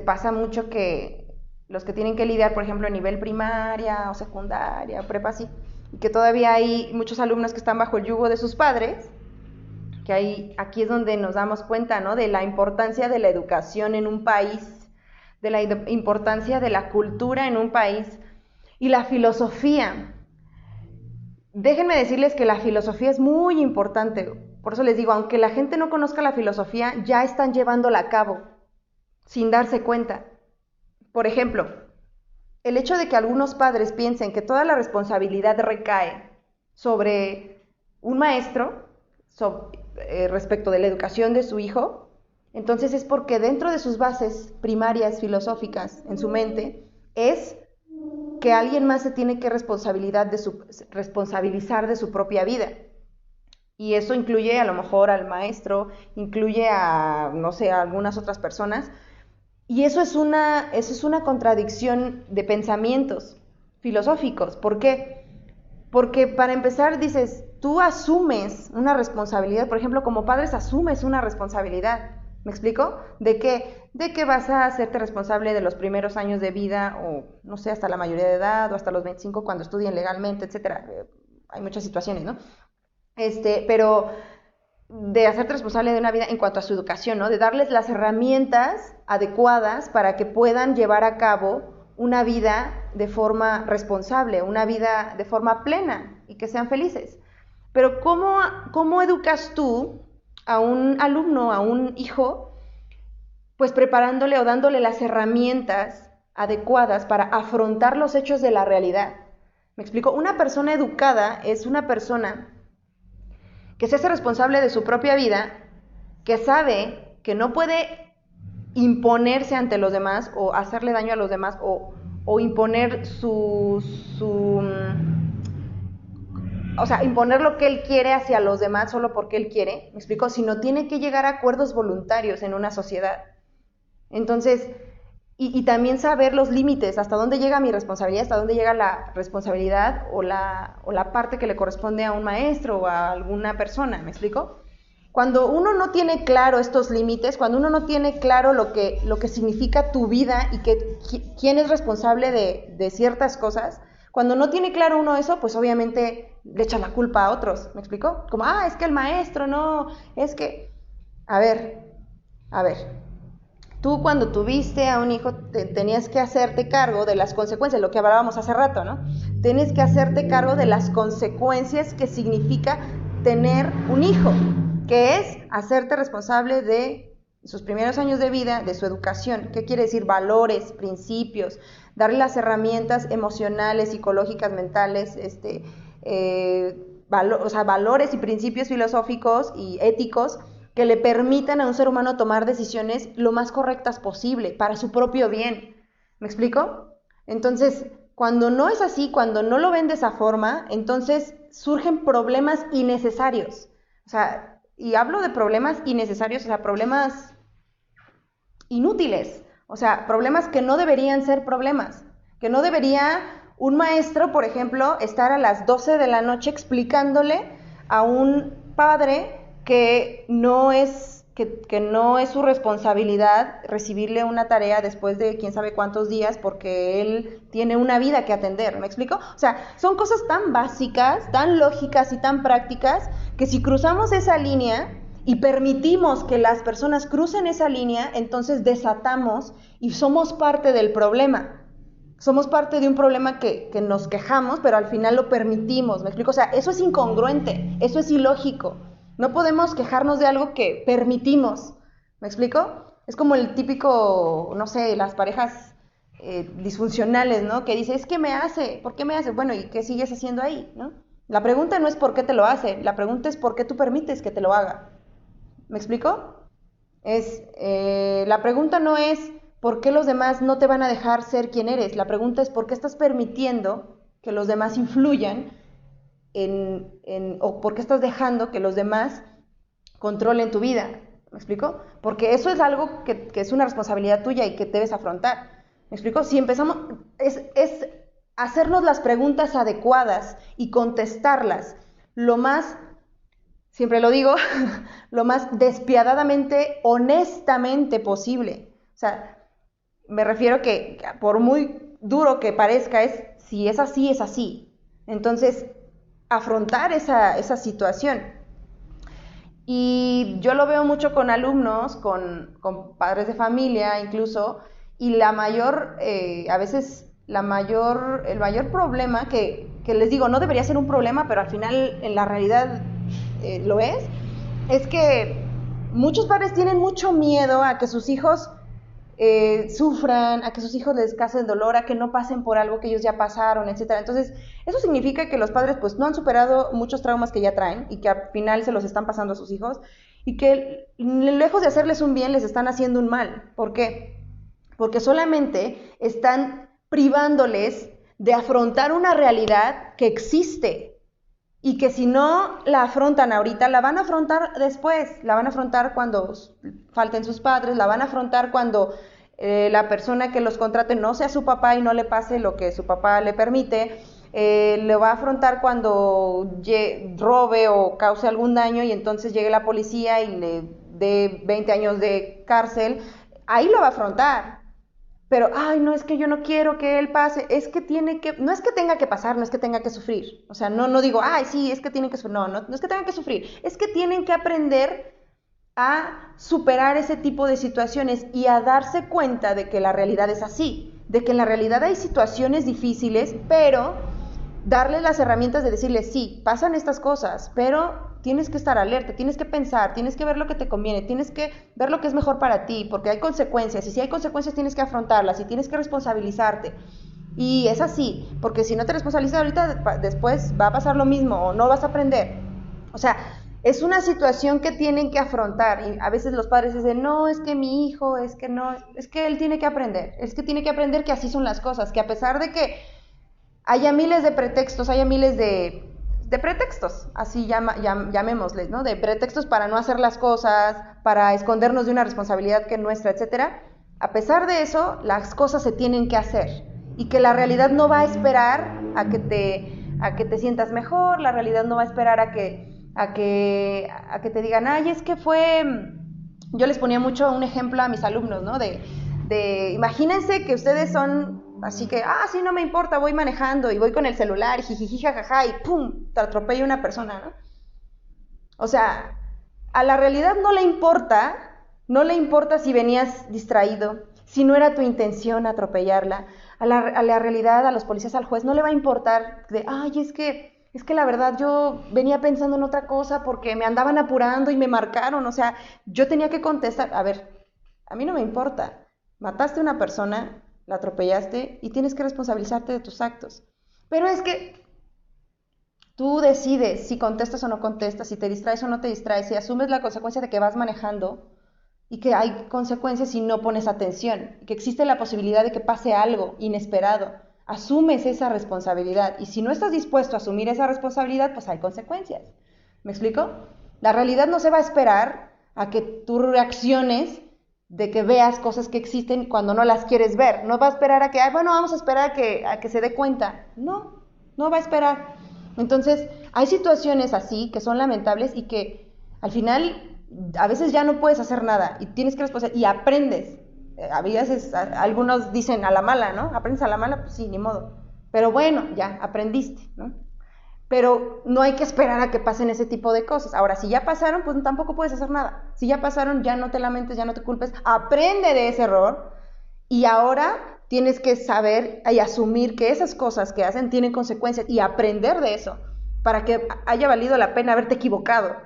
pasa mucho que los que tienen que lidiar, por ejemplo, a nivel primaria o secundaria, prepa, sí, y que todavía hay muchos alumnos que están bajo el yugo de sus padres, que aquí es donde nos damos cuenta, ¿no? De la importancia de la educación en un país, de la importancia de la cultura en un país y la filosofía. Déjenme decirles que la filosofía es muy importante. Por eso les digo, aunque la gente no conozca la filosofía, ya están llevándola a cabo sin darse cuenta. Por ejemplo, el hecho de que algunos padres piensen que toda la responsabilidad recae sobre un maestro respecto de la educación de su hijo, entonces es porque dentro de sus bases primarias filosóficas en su mente es que alguien más se tiene que responsabilizar de su propia vida. Y eso incluye a lo mejor al maestro, incluye a, no sé, a algunas otras personas. Y eso es una contradicción de pensamientos filosóficos. ¿Por qué? Porque para empezar dices, tú asumes una responsabilidad, por ejemplo, como padres asumes una responsabilidad. ¿Me explico? ¿De qué? De que vas a hacerte responsable de los primeros años de vida, o no sé, hasta la mayoría de edad, o hasta los 25 cuando estudien legalmente, etcétera. Hay muchas situaciones, ¿no? Pero de hacerte responsable de una vida en cuanto a su educación, ¿no? De darles las herramientas adecuadas para que puedan llevar a cabo una vida de forma responsable, una vida de forma plena y que sean felices. Pero ¿cómo educas tú a un alumno, a un hijo, pues preparándole o dándole las herramientas adecuadas para afrontar los hechos de la realidad? ¿Me explico? Una persona educada es una persona que se hace responsable de su propia vida, que sabe que no puede imponerse ante los demás o hacerle daño a los demás o imponer imponer lo que él quiere hacia los demás solo porque él quiere, ¿me explico? Sino tiene que llegar a acuerdos voluntarios en una sociedad. Entonces, y también saber los límites, hasta dónde llega mi responsabilidad, hasta dónde llega la responsabilidad o la parte que le corresponde a un maestro o a alguna persona, ¿me explico? Cuando uno no tiene claro estos límites, cuando uno no tiene claro lo que significa tu vida y quién es responsable de ciertas cosas, cuando no tiene claro uno eso, pues obviamente le echa la culpa a otros, ¿me explico? Como, es que el maestro no, es que... A ver, tú cuando tuviste a un hijo tenías que hacerte cargo de las consecuencias, lo que hablábamos hace rato, ¿no? Tienes que hacerte cargo de las consecuencias que significa tener un hijo, que es hacerte responsable de sus primeros años de vida, de su educación. ¿Qué quiere decir? Valores, principios, darle las herramientas emocionales, psicológicas, mentales, valores y principios filosóficos y éticos que le permitan a un ser humano tomar decisiones lo más correctas posible para su propio bien. ¿Me explico? Entonces, cuando no es así, cuando no lo ven de esa forma, entonces surgen problemas innecesarios. O sea, y hablo de problemas innecesarios, o sea, problemas inútiles. O sea, problemas que no deberían ser problemas. Que no debería un maestro, por ejemplo, estar a las 12 de la noche explicándole a un padre que no es su responsabilidad recibirle una tarea después de quién sabe cuántos días porque él tiene una vida que atender, ¿me explico? O sea, son cosas tan básicas, tan lógicas y tan prácticas que si cruzamos esa línea y permitimos que las personas crucen esa línea, entonces desatamos y somos parte del problema. Somos parte de un problema que nos quejamos, pero al final lo permitimos, ¿me explico? O sea, eso es incongruente, eso es ilógico. No podemos quejarnos de algo que permitimos, ¿me explico? Es como el típico, no sé, las parejas disfuncionales, ¿no? Que dice, es que me hace, ¿por qué me hace? Bueno, ¿y qué sigues haciendo ahí, no? La pregunta no es por qué te lo hace, la pregunta es por qué tú permites que te lo haga. ¿Me explico? La pregunta no es por qué los demás no te van a dejar ser quien eres, la pregunta es por qué estás permitiendo que los demás influyan o por qué estás dejando que los demás controlen tu vida. ¿Me explico? Porque eso es algo que es una responsabilidad tuya y que debes afrontar. ¿Me explico? Si empezamos, es hacernos las preguntas adecuadas y contestarlas lo más, siempre lo digo, lo más despiadadamente, honestamente posible. O sea, me refiero que por muy duro que parezca, si es así, es así. Entonces, afrontar esa situación. Y yo lo veo mucho con alumnos, con padres de familia incluso, y a veces el mayor problema que les digo, no debería ser un problema, pero al final en la realidad lo es que muchos padres tienen mucho miedo a que sus hijos sufran, a que sus hijos les causen dolor, a que no pasen por algo que ellos ya pasaron, etcétera. Entonces, eso significa que los padres pues no han superado muchos traumas que ya traen y que al final se los están pasando a sus hijos y que lejos de hacerles un bien, les están haciendo un mal. ¿Por qué? Porque solamente están privándoles de afrontar una realidad que existe y que si no la afrontan ahorita, la van a afrontar después, la van a afrontar cuando falten sus padres, la van a afrontar cuando la persona que los contrate no sea su papá y no le pase lo que su papá le permite, lo va a afrontar cuando robe o cause algún daño y entonces llegue la policía y le dé 20 años de cárcel, ahí lo va a afrontar. Pero, ay, no, es que yo no quiero que él pase, no es que tenga que pasar, no es que tenga que sufrir. O sea, no digo, ay, sí, es que tienen que sufrir. No es que tengan que sufrir, es que tienen que aprender a superar ese tipo de situaciones y a darse cuenta de que la realidad es así, de que en la realidad hay situaciones difíciles, pero darles las herramientas de decirles, sí, pasan estas cosas, pero tienes que estar alerta, tienes que pensar, tienes que ver lo que te conviene, tienes que ver lo que es mejor para ti, porque hay consecuencias, y si hay consecuencias tienes que afrontarlas y tienes que responsabilizarte. Y es así, porque si no te responsabilizas ahorita, después va a pasar lo mismo o no vas a aprender. O sea, es una situación que tienen que afrontar y a veces los padres dicen, no, es que mi hijo, es que no, es que él tiene que aprender, es que tiene que aprender que así son las cosas, que a pesar de que haya miles de pretextos, haya miles de pretextos, así llamémosles, ¿no? De pretextos para no hacer las cosas, para escondernos de una responsabilidad que es nuestra, etcétera. A pesar de eso, las cosas se tienen que hacer y que la realidad no va a esperar a que te sientas mejor, la realidad no va a esperar a que te digan, ay, es que yo les ponía mucho un ejemplo a mis alumnos, ¿no? Imagínense que ustedes son así que, sí, no me importa, voy manejando y voy con el celular, jijiji, jajaja, y pum, te atropella una persona, ¿no? O sea, a la realidad no le importa si venías distraído, si no era tu intención atropellarla. A la realidad, a los policías, al juez, no le va a importar ay, es que la verdad yo venía pensando en otra cosa porque me andaban apurando y me marcaron, o sea, yo tenía que contestar, a ver, a mí no me importa, mataste a una persona, la atropellaste y tienes que responsabilizarte de tus actos. Pero es que tú decides si contestas o no contestas, si te distraes o no te distraes, si asumes la consecuencia de que vas manejando y que hay consecuencias si no pones atención, que existe la posibilidad de que pase algo inesperado. Asumes esa responsabilidad y si no estás dispuesto a asumir esa responsabilidad, pues hay consecuencias. ¿Me explico? La realidad no se va a esperar a que tú reacciones de que veas cosas que existen cuando no las quieres ver. No va a esperar a que, vamos a esperar a que se dé cuenta. No va a esperar. Entonces, hay situaciones así que son lamentables y que al final a veces ya no puedes hacer nada y tienes que responder y aprendes. A veces algunos dicen a la mala, ¿no? Aprendes a la mala, pues sí, ni modo. Pero bueno, ya aprendiste, ¿no? Pero no hay que esperar a que pasen ese tipo de cosas. Ahora, si ya pasaron, pues tampoco puedes hacer nada. Si ya pasaron, ya no te lamentes, ya no te culpes. Aprende de ese error y ahora tienes que saber y asumir que esas cosas que hacen tienen consecuencias y aprender de eso para que haya valido la pena haberte equivocado.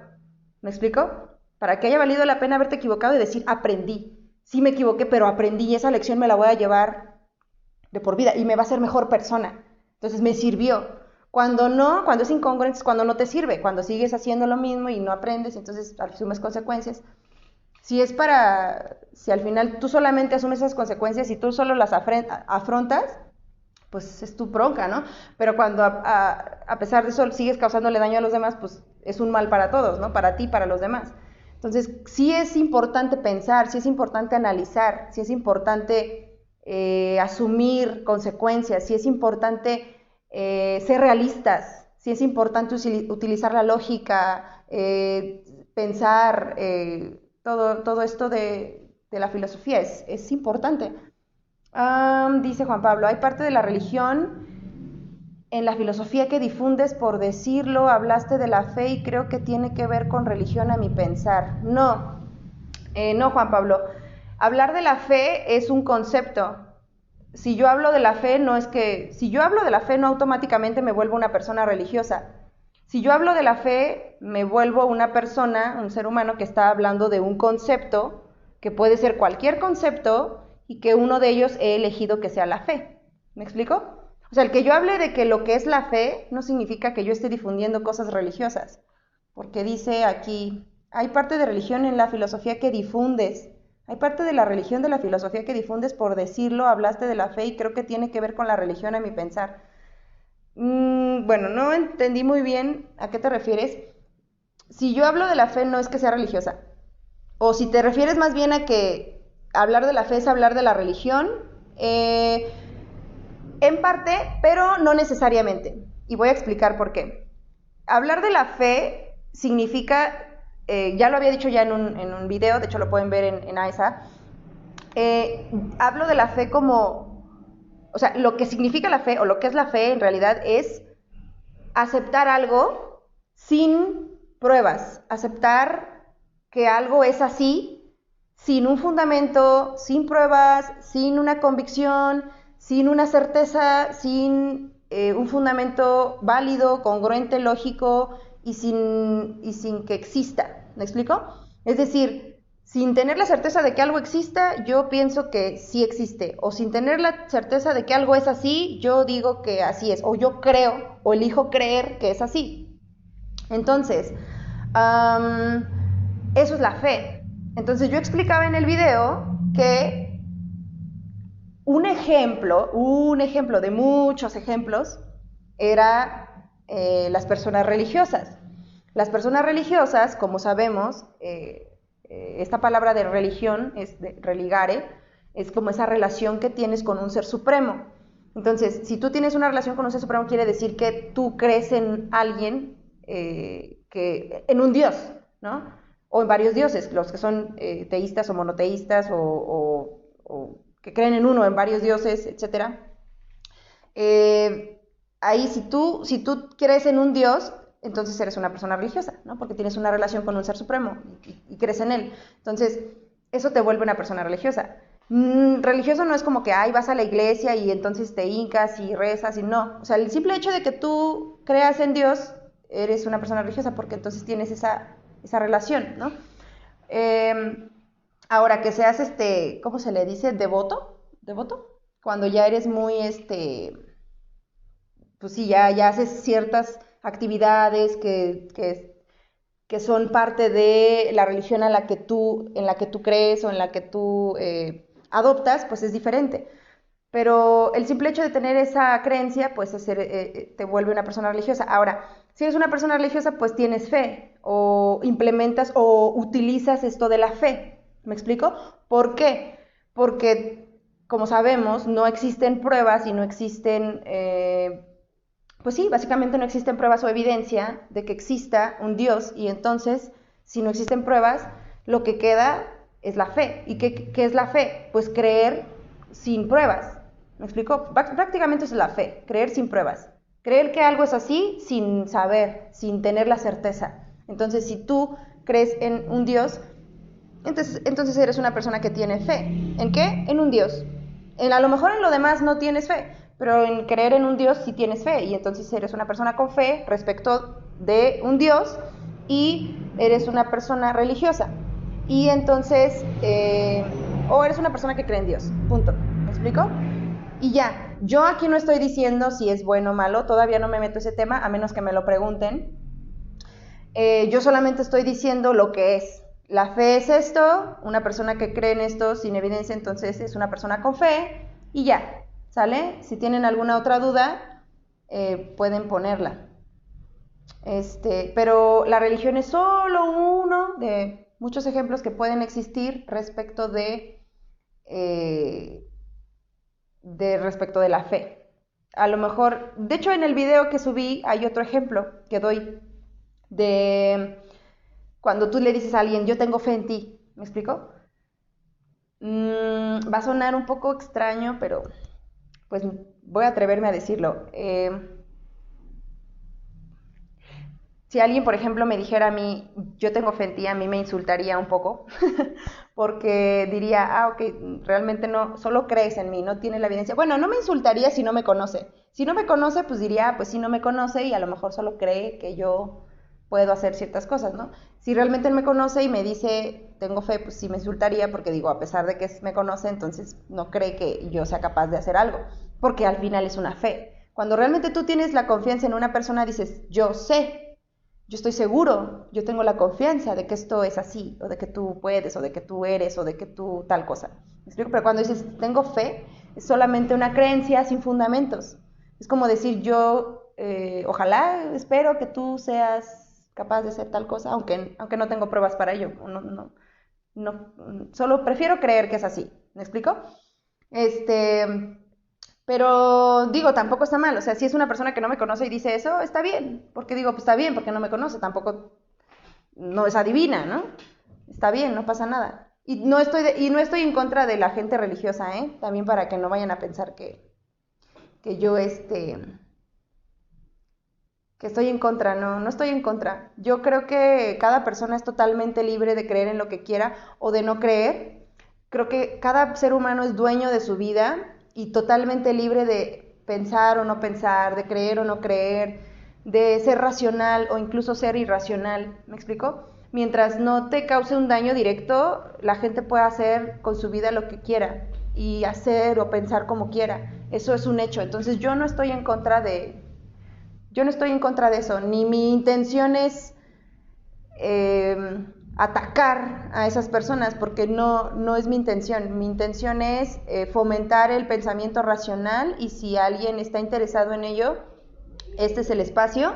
¿Me explico? Para que haya valido la pena haberte equivocado y decir, aprendí. Sí me equivoqué, pero aprendí y esa lección me la voy a llevar de por vida y me va a hacer mejor persona. Entonces me sirvió. Cuando no, cuando es incongruente, es cuando no te sirve, cuando sigues haciendo lo mismo y no aprendes, entonces asumes consecuencias. Si al final tú solamente asumes esas consecuencias y tú solo las afrontas, pues es tu bronca, ¿no? Pero cuando a pesar de eso sigues causándole daño a los demás, pues es un mal para todos, ¿no? Para ti, para los demás. Entonces, sí es importante pensar, sí es importante analizar, sí es importante asumir consecuencias, sí es importante ser realistas, sí es importante utilizar la lógica, pensar, todo esto de la filosofía es importante. Dice Juan Pablo, hay parte de la religión en la filosofía que difundes por decirlo, hablaste de la fe y creo que tiene que ver con religión a mi pensar. No, no Juan Pablo, hablar de la fe es un concepto. Si yo hablo de la fe, si yo hablo de la fe no automáticamente me vuelvo una persona religiosa. Si yo hablo de la fe, me vuelvo una persona, un ser humano que está hablando de un concepto, que puede ser cualquier concepto, y que uno de ellos he elegido que sea la fe. ¿Me explico? O sea, el que yo hable de que lo que es la fe no significa que yo esté difundiendo cosas religiosas, porque dice aquí, hay parte de religión en la filosofía que difundes, hay parte de la religión de la filosofía que difundes por decirlo, hablaste de la fe y creo que tiene que ver con la religión a mi pensar. Bueno, no entendí muy bien a qué te refieres. Si yo hablo de la fe no es que sea religiosa, o si te refieres más bien a que hablar de la fe es hablar de la religión, en parte, pero no necesariamente. Y voy a explicar por qué. Hablar de la fe significa, ya lo había dicho ya en un video, de hecho lo pueden ver en AESA, hablo de la fe como, o sea, lo que significa la fe, o lo que es la fe en realidad es aceptar algo sin pruebas, aceptar que algo es así, sin un fundamento, sin pruebas, sin una convicción, sin una certeza, sin un fundamento válido, congruente, lógico y sin que exista. ¿Me explico? Es decir, sin tener la certeza de que algo exista, yo pienso que sí existe. O sin tener la certeza de que algo es así, yo digo que así es. O yo creo, o elijo creer que es así. Entonces, eso es la fe. Entonces yo explicaba en el video que un ejemplo de muchos ejemplos era las personas religiosas. Las personas religiosas, como sabemos, esta palabra de religión, es de religare, es como esa relación que tienes con un ser supremo. Entonces, si tú tienes una relación con un ser supremo, quiere decir que tú crees en alguien, en un dios, ¿no? O en varios dioses, los que son teístas o monoteístas o que creen en uno, en varios dioses, etc. Ahí si tú crees en un dios, entonces eres una persona religiosa, ¿no? Porque tienes una relación con un ser supremo y crees en él. Entonces, eso te vuelve una persona religiosa. Religioso no es como que, vas a la iglesia y entonces te hincas y rezas y no. O sea, el simple hecho de que tú creas en Dios, eres una persona religiosa porque entonces tienes esa relación, ¿no? Ahora que seas, ¿cómo se le dice? ¿Devoto? Cuando ya eres muy, pues sí, ya haces ciertas actividades que son parte de la religión en la que tú crees o en la que tú adoptas, pues es diferente. Pero el simple hecho de tener esa creencia, pues te vuelve una persona religiosa. Ahora, si eres una persona religiosa, pues tienes fe, o implementas o utilizas esto de la fe. ¿Me explico? ¿Por qué? Porque, como sabemos, no existen pruebas y no existen, pues sí, básicamente no existen pruebas o evidencia de que exista un Dios, y entonces, si no existen pruebas, lo que queda es la fe. ¿Y qué es la fe? Pues creer sin pruebas. ¿Me explico? Prácticamente es la fe, creer sin pruebas. Creer que algo es así sin saber, sin tener la certeza. Entonces, si tú crees en un Dios, entonces eres una persona que tiene fe. ¿En qué? En un Dios. A lo mejor en lo demás no tienes fe, pero en creer en un Dios sí tienes fe, y entonces eres una persona con fe respecto de un Dios y eres una persona religiosa. Y entonces, o eres una persona que cree en Dios, punto. ¿Me explico? Y ya, yo aquí no estoy diciendo si es bueno o malo, todavía no me meto ese tema, a menos que me lo pregunten. Yo solamente estoy diciendo lo que es. La fe es esto, una persona que cree en esto sin evidencia, entonces es una persona con fe, y ya, ¿sale? Si tienen alguna otra duda, pueden ponerla. Pero la religión es solo uno de muchos ejemplos que pueden existir respecto respecto de la fe. A lo mejor, de hecho en el video que subí hay otro ejemplo que doy de cuando tú le dices a alguien, yo tengo fe en ti, ¿me explico? Va a sonar un poco extraño, pero pues voy a atreverme a decirlo. Si alguien, por ejemplo, me dijera a mí, yo tengo fe en ti, a mí me insultaría un poco, porque diría, ok, realmente no, solo crees en mí, no tiene la evidencia. Bueno, no me insultaría si no me conoce. Si no me conoce, pues diría, pues sí, no me conoce y a lo mejor solo cree que yo puedo hacer ciertas cosas, ¿no? Si realmente él me conoce y me dice, tengo fe, pues sí me insultaría porque digo, a pesar de que me conoce, entonces no cree que yo sea capaz de hacer algo, porque al final es una fe. Cuando realmente tú tienes la confianza en una persona, dices, yo sé. Yo estoy seguro, yo tengo la confianza de que esto es así, o de que tú puedes, o de que tú eres, o de que tú tal cosa. ¿Me explico? Pero cuando dices tengo fe, es solamente una creencia sin fundamentos. Es como decir yo, ojalá, espero que tú seas capaz de hacer tal cosa, aunque no tengo pruebas para ello. No, solo prefiero creer que es así. ¿Me explico? Pero digo, tampoco está mal, o sea, si es una persona que no me conoce y dice eso, está bien, porque digo, pues está bien, porque no me conoce, tampoco no es adivina, ¿no? Está bien, no pasa nada. Y no estoy en contra de la gente religiosa, ¿eh? También para que no vayan a pensar que yo, que estoy en contra, no estoy en contra. Yo creo que cada persona es totalmente libre de creer en lo que quiera o de no creer. Creo que cada ser humano es dueño de su vida y totalmente libre de pensar o no pensar, de creer o no creer, de ser racional o incluso ser irracional. ¿Me explico? Mientras no te cause un daño directo, la gente puede hacer con su vida lo que quiera y hacer o pensar como quiera. Eso es un hecho. Entonces yo no estoy en contra de eso, ni mi intención es atacar a esas personas, porque no es mi intención. Mi intención es fomentar el pensamiento racional, y si alguien está interesado en ello, este es el espacio,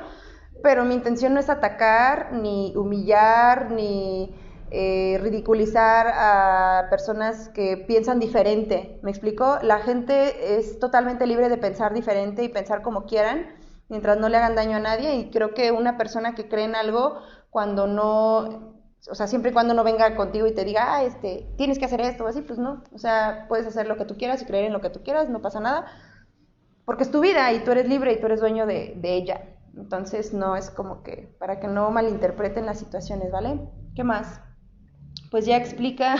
pero mi intención no es atacar, ni humillar, ni ridiculizar a personas que piensan diferente. ¿Me explico? La gente es totalmente libre de pensar diferente y pensar como quieran, mientras no le hagan daño a nadie, y creo que una persona que cree en algo, cuando no, o sea, siempre y cuando no venga contigo y te diga, tienes que hacer esto o así, pues no, o sea, puedes hacer lo que tú quieras y creer en lo que tú quieras, no pasa nada, porque es tu vida y tú eres libre y tú eres dueño de ella. Entonces no es como que, para que no malinterpreten las situaciones, ¿vale? ¿Qué más? Pues ya explica,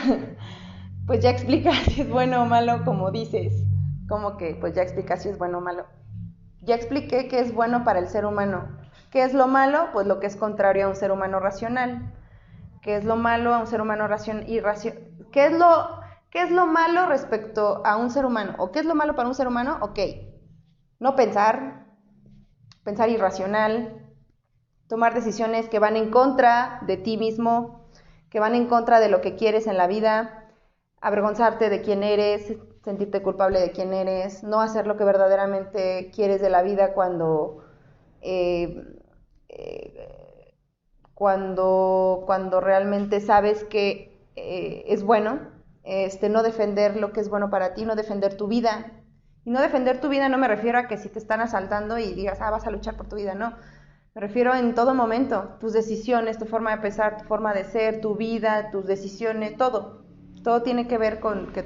pues ya explica si es bueno o malo, como dices, como que pues ya explica si es bueno o malo. Ya expliqué qué es bueno para el ser humano. ¿Qué es lo malo? Pues lo que es contrario a un ser humano racional. ¿Qué es lo malo a un ser humano irracional? ¿Qué es lo malo respecto a un ser humano? ¿O qué es lo malo para un ser humano? Ok, no pensar irracional, tomar decisiones que van en contra de ti mismo, que van en contra de lo que quieres en la vida, avergonzarte de quién eres, sentirte culpable de quién eres, no hacer lo que verdaderamente quieres de la vida cuando realmente sabes que es bueno, no defender lo que es bueno para ti, no defender tu vida. Y no defender tu vida no me refiero a que si te están asaltando y digas, vas a luchar por tu vida, no. Me refiero en todo momento, tus decisiones, tu forma de pensar, tu forma de ser, tu vida, tus decisiones, todo. Todo tiene que ver con que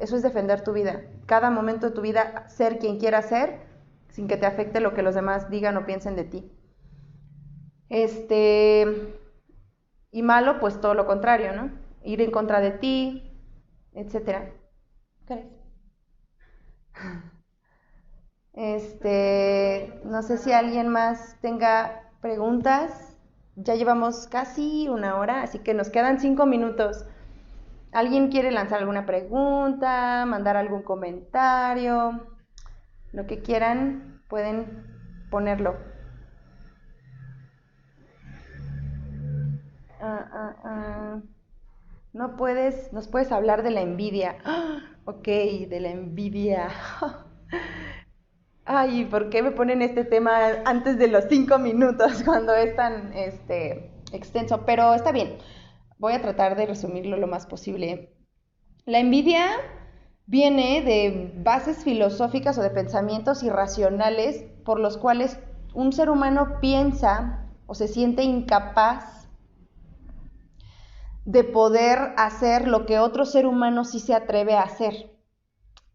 eso es defender tu vida. Cada momento de tu vida, ser quien quieras ser, sin que te afecte lo que los demás digan o piensen de ti. Y malo, pues todo lo contrario, ¿no? Ir en contra de ti, etcétera. ¿Qué es? No sé si alguien más tenga preguntas. Ya llevamos casi una hora, así que nos quedan 5 minutos. ¿Alguien quiere lanzar alguna pregunta, mandar algún comentario? Lo que quieran, pueden ponerlo. No puedes, nos puedes hablar de la envidia. Ok, de la envidia. Ay, ¿por qué me ponen este tema antes de los 5 minutos cuando es tan extenso? Pero está bien, voy a tratar de resumirlo lo más posible. La envidia viene de bases filosóficas o de pensamientos irracionales por los cuales un ser humano piensa o se siente incapaz de poder hacer lo que otro ser humano sí se atreve a hacer.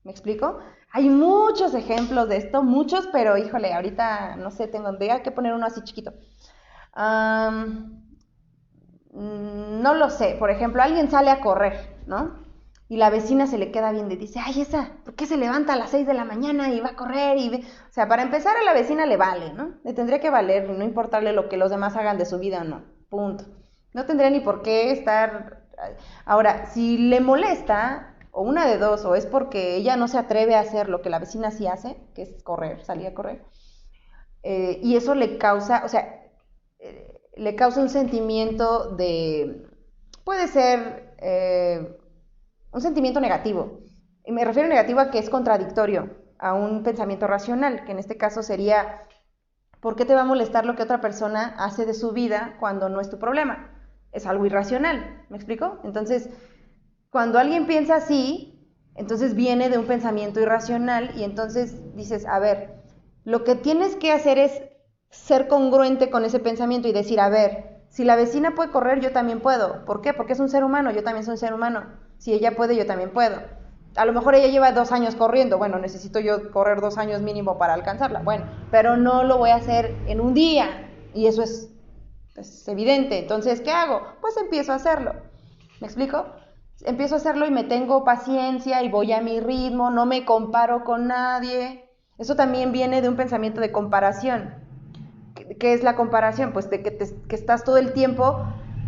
¿Me explico? Hay muchos ejemplos de esto, muchos, pero híjole, ahorita no sé, tendría que poner uno así chiquito. No lo sé, por ejemplo, alguien sale a correr, ¿no? Y la vecina se le queda viendo y dice, ay, esa, ¿por qué se levanta a las 6 de la mañana y va a correr? O sea, para empezar a la vecina le vale, ¿no? Le tendría que valer, no importarle lo que los demás hagan de su vida o no, punto. No tendría ni por qué estar... Ahora, si le molesta, o una de dos, o es porque ella no se atreve a hacer lo que la vecina sí hace, que es correr, salir a correr, y eso le causa, o sea, le causa un sentimiento de, puede ser un sentimiento negativo. Y me refiero a negativo a que es contradictorio a un pensamiento racional, que en este caso sería, ¿por qué te va a molestar lo que otra persona hace de su vida cuando no es tu problema? Es algo irracional, ¿me explico? Entonces, cuando alguien piensa así, entonces viene de un pensamiento irracional y entonces dices, a ver, lo que tienes que hacer es ser congruente con ese pensamiento y decir, a ver, si la vecina puede correr, yo también puedo. ¿Por qué? Porque es un ser humano, yo también soy un ser humano. Si ella puede, yo también puedo. A lo mejor ella lleva 2 años corriendo, bueno, necesito yo correr 2 años mínimo para alcanzarla, bueno, pero no lo voy a hacer en un día y eso es evidente. Entonces, ¿qué hago? Pues empiezo a hacerlo. ¿Me explico? Empiezo a hacerlo y me tengo paciencia y voy a mi ritmo, no me comparo con nadie. Eso también viene de un pensamiento de comparación. ¿Qué es la comparación? Pues de que estás todo el tiempo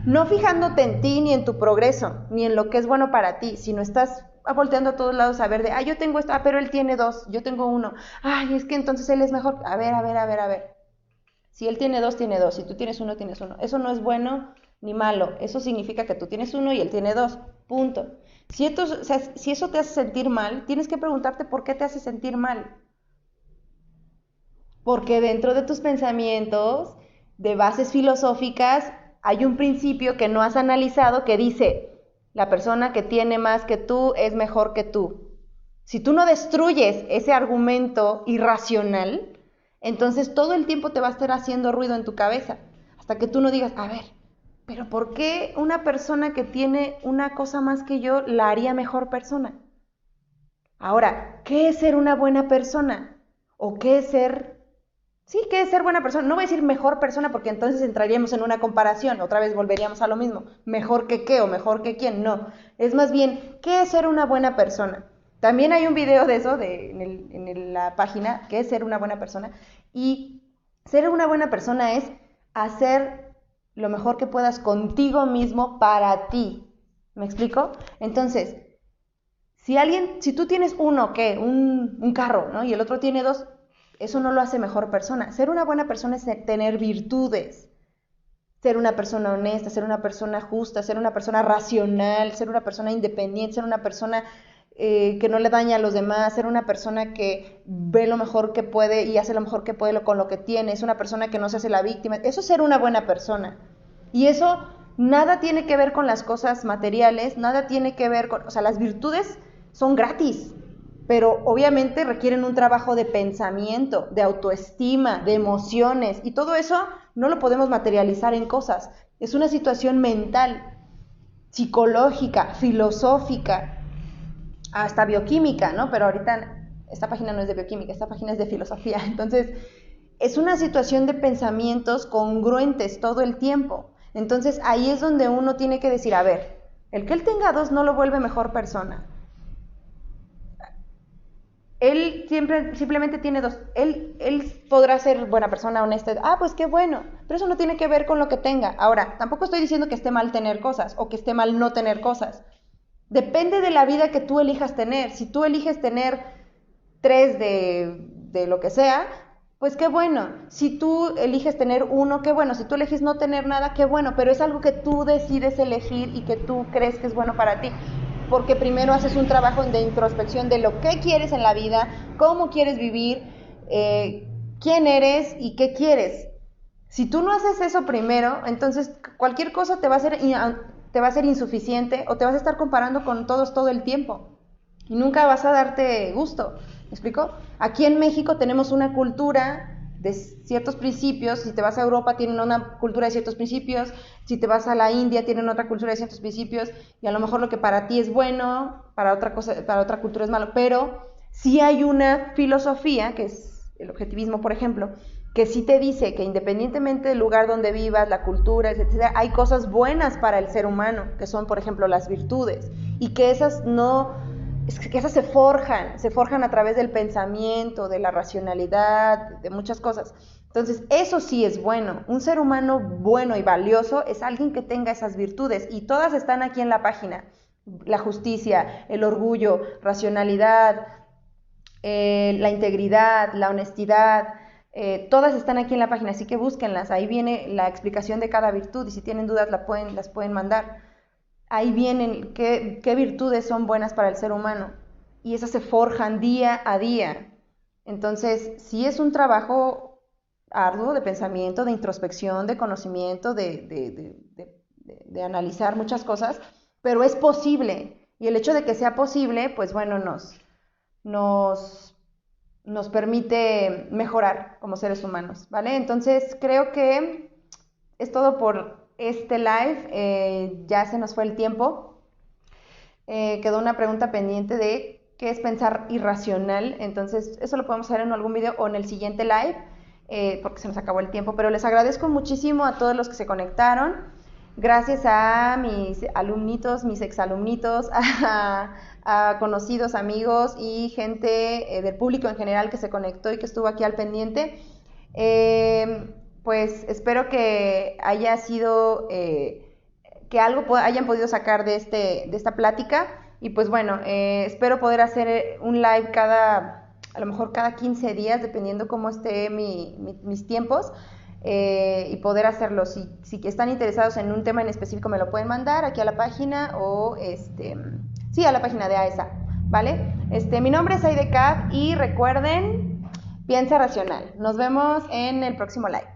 no fijándote en ti ni en tu progreso, ni en lo que es bueno para ti, sino estás volteando a todos lados a ver de, yo tengo esto, pero él tiene 2, yo tengo 1. Ay, es que entonces él es mejor. A ver. Si él tiene 2, tiene 2. Si tú tienes 1, tienes 1. Eso no es bueno ni malo. Eso significa que tú tienes 1 y él tiene 2. Punto. Si eso te hace sentir mal, tienes que preguntarte por qué te hace sentir mal. Porque dentro de tus pensamientos, de bases filosóficas, hay un principio que no has analizado que dice, la persona que tiene más que tú es mejor que tú. Si tú no destruyes ese argumento irracional, entonces todo el tiempo te va a estar haciendo ruido en tu cabeza, hasta que tú no digas, a ver, pero ¿por qué una persona que tiene una cosa más que yo la haría mejor persona? Ahora, ¿qué es ser una buena persona? ¿O qué es ser... Sí, ¿qué es ser buena persona? No voy a decir mejor persona porque entonces entraríamos en una comparación, otra vez volveríamos a lo mismo. ¿Mejor que qué o mejor que quién? No. Es más bien, ¿qué es ser una buena persona? También hay un video de eso en la página, ¿qué es ser una buena persona? Y ser una buena persona es hacer lo mejor que puedas contigo mismo para ti. ¿Me explico? Entonces, si tú tienes un carro, ¿no? Y el otro tiene 2, eso no lo hace mejor persona. Ser una buena persona es tener virtudes. Ser una persona honesta, ser una persona justa, ser una persona racional, ser una persona independiente, ser una persona que no le daña a los demás, ser una persona que ve lo mejor que puede y hace lo mejor que puede con lo que tiene, es una persona que no se hace la víctima. Eso es ser una buena persona. Y eso nada tiene que ver con las cosas materiales, nada tiene que ver con... O sea, las virtudes son gratis, pero obviamente requieren un trabajo de pensamiento, de autoestima, de emociones, y todo eso no lo podemos materializar en cosas. Es una situación mental, psicológica, filosófica, hasta bioquímica, ¿no? Pero ahorita esta página no es de bioquímica, esta página es de filosofía. Entonces, es una situación de pensamientos congruentes todo el tiempo. Entonces, ahí es donde uno tiene que decir, a ver, el que él tenga 2 no lo vuelve mejor persona. él simplemente tiene dos, él podrá ser buena persona, honesta, pues qué bueno, pero eso no tiene que ver con lo que tenga. Ahora, tampoco estoy diciendo que esté mal tener cosas o que esté mal no tener cosas. Depende de la vida que tú elijas tener. Si tú eliges tener 3 de lo que sea, pues qué bueno. Si tú eliges tener 1, qué bueno. Si tú eliges no tener nada, qué bueno. Pero es algo que tú decides elegir y que tú crees que es bueno para ti. Porque primero haces un trabajo de introspección de lo que quieres en la vida, cómo quieres vivir, quién eres y qué quieres. Si tú no haces eso primero, entonces cualquier cosa te va a ser insuficiente o te vas a estar comparando con todos todo el tiempo y nunca vas a darte gusto. ¿Me explico? Aquí en México tenemos una cultura de ciertos principios. Si te vas a Europa tienen una cultura de ciertos principios, si te vas a la India tienen otra cultura de ciertos principios, y a lo mejor lo que para ti es bueno, para otra cultura es malo, pero sí hay una filosofía, que es el objetivismo, por ejemplo, que sí te dice que independientemente del lugar donde vivas, la cultura, etcétera, hay cosas buenas para el ser humano, que son, por ejemplo, las virtudes, y que esas se forjan a través del pensamiento, de la racionalidad, de muchas cosas. Entonces, eso sí es bueno. Un ser humano bueno y valioso es alguien que tenga esas virtudes, y todas están aquí en la página. La justicia, el orgullo, racionalidad, la integridad, la honestidad, todas están aquí en la página, así que búsquenlas. Ahí viene la explicación de cada virtud, y si tienen dudas las pueden mandar. Ahí vienen qué virtudes son buenas para el ser humano, y esas se forjan día a día. Entonces, sí es un trabajo arduo de pensamiento, de introspección, de conocimiento, de analizar muchas cosas, pero es posible, y el hecho de que sea posible, pues bueno, nos permite mejorar como seres humanos, ¿vale? Entonces, creo que es todo por este live. Ya se nos fue el tiempo. Quedó una pregunta pendiente de qué es pensar irracional. Entonces, eso lo podemos hacer en algún video o en el siguiente live, porque se nos acabó el tiempo. Pero les agradezco muchísimo a todos los que se conectaron. Gracias a mis alumnitos, mis exalumnitos, a conocidos, amigos y gente del público en general que se conectó y que estuvo aquí al pendiente. Pues espero que haya sido, que algo hayan podido sacar de esta plática, y pues bueno, espero poder hacer un live a lo mejor cada 15 días, dependiendo cómo esté mis tiempos, y poder hacerlo. Si están interesados en un tema en específico, me lo pueden mandar aquí a la página, o a la página de AESA, ¿vale? Mi nombre es Aide Cab, y recuerden, piensa racional. Nos vemos en el próximo live.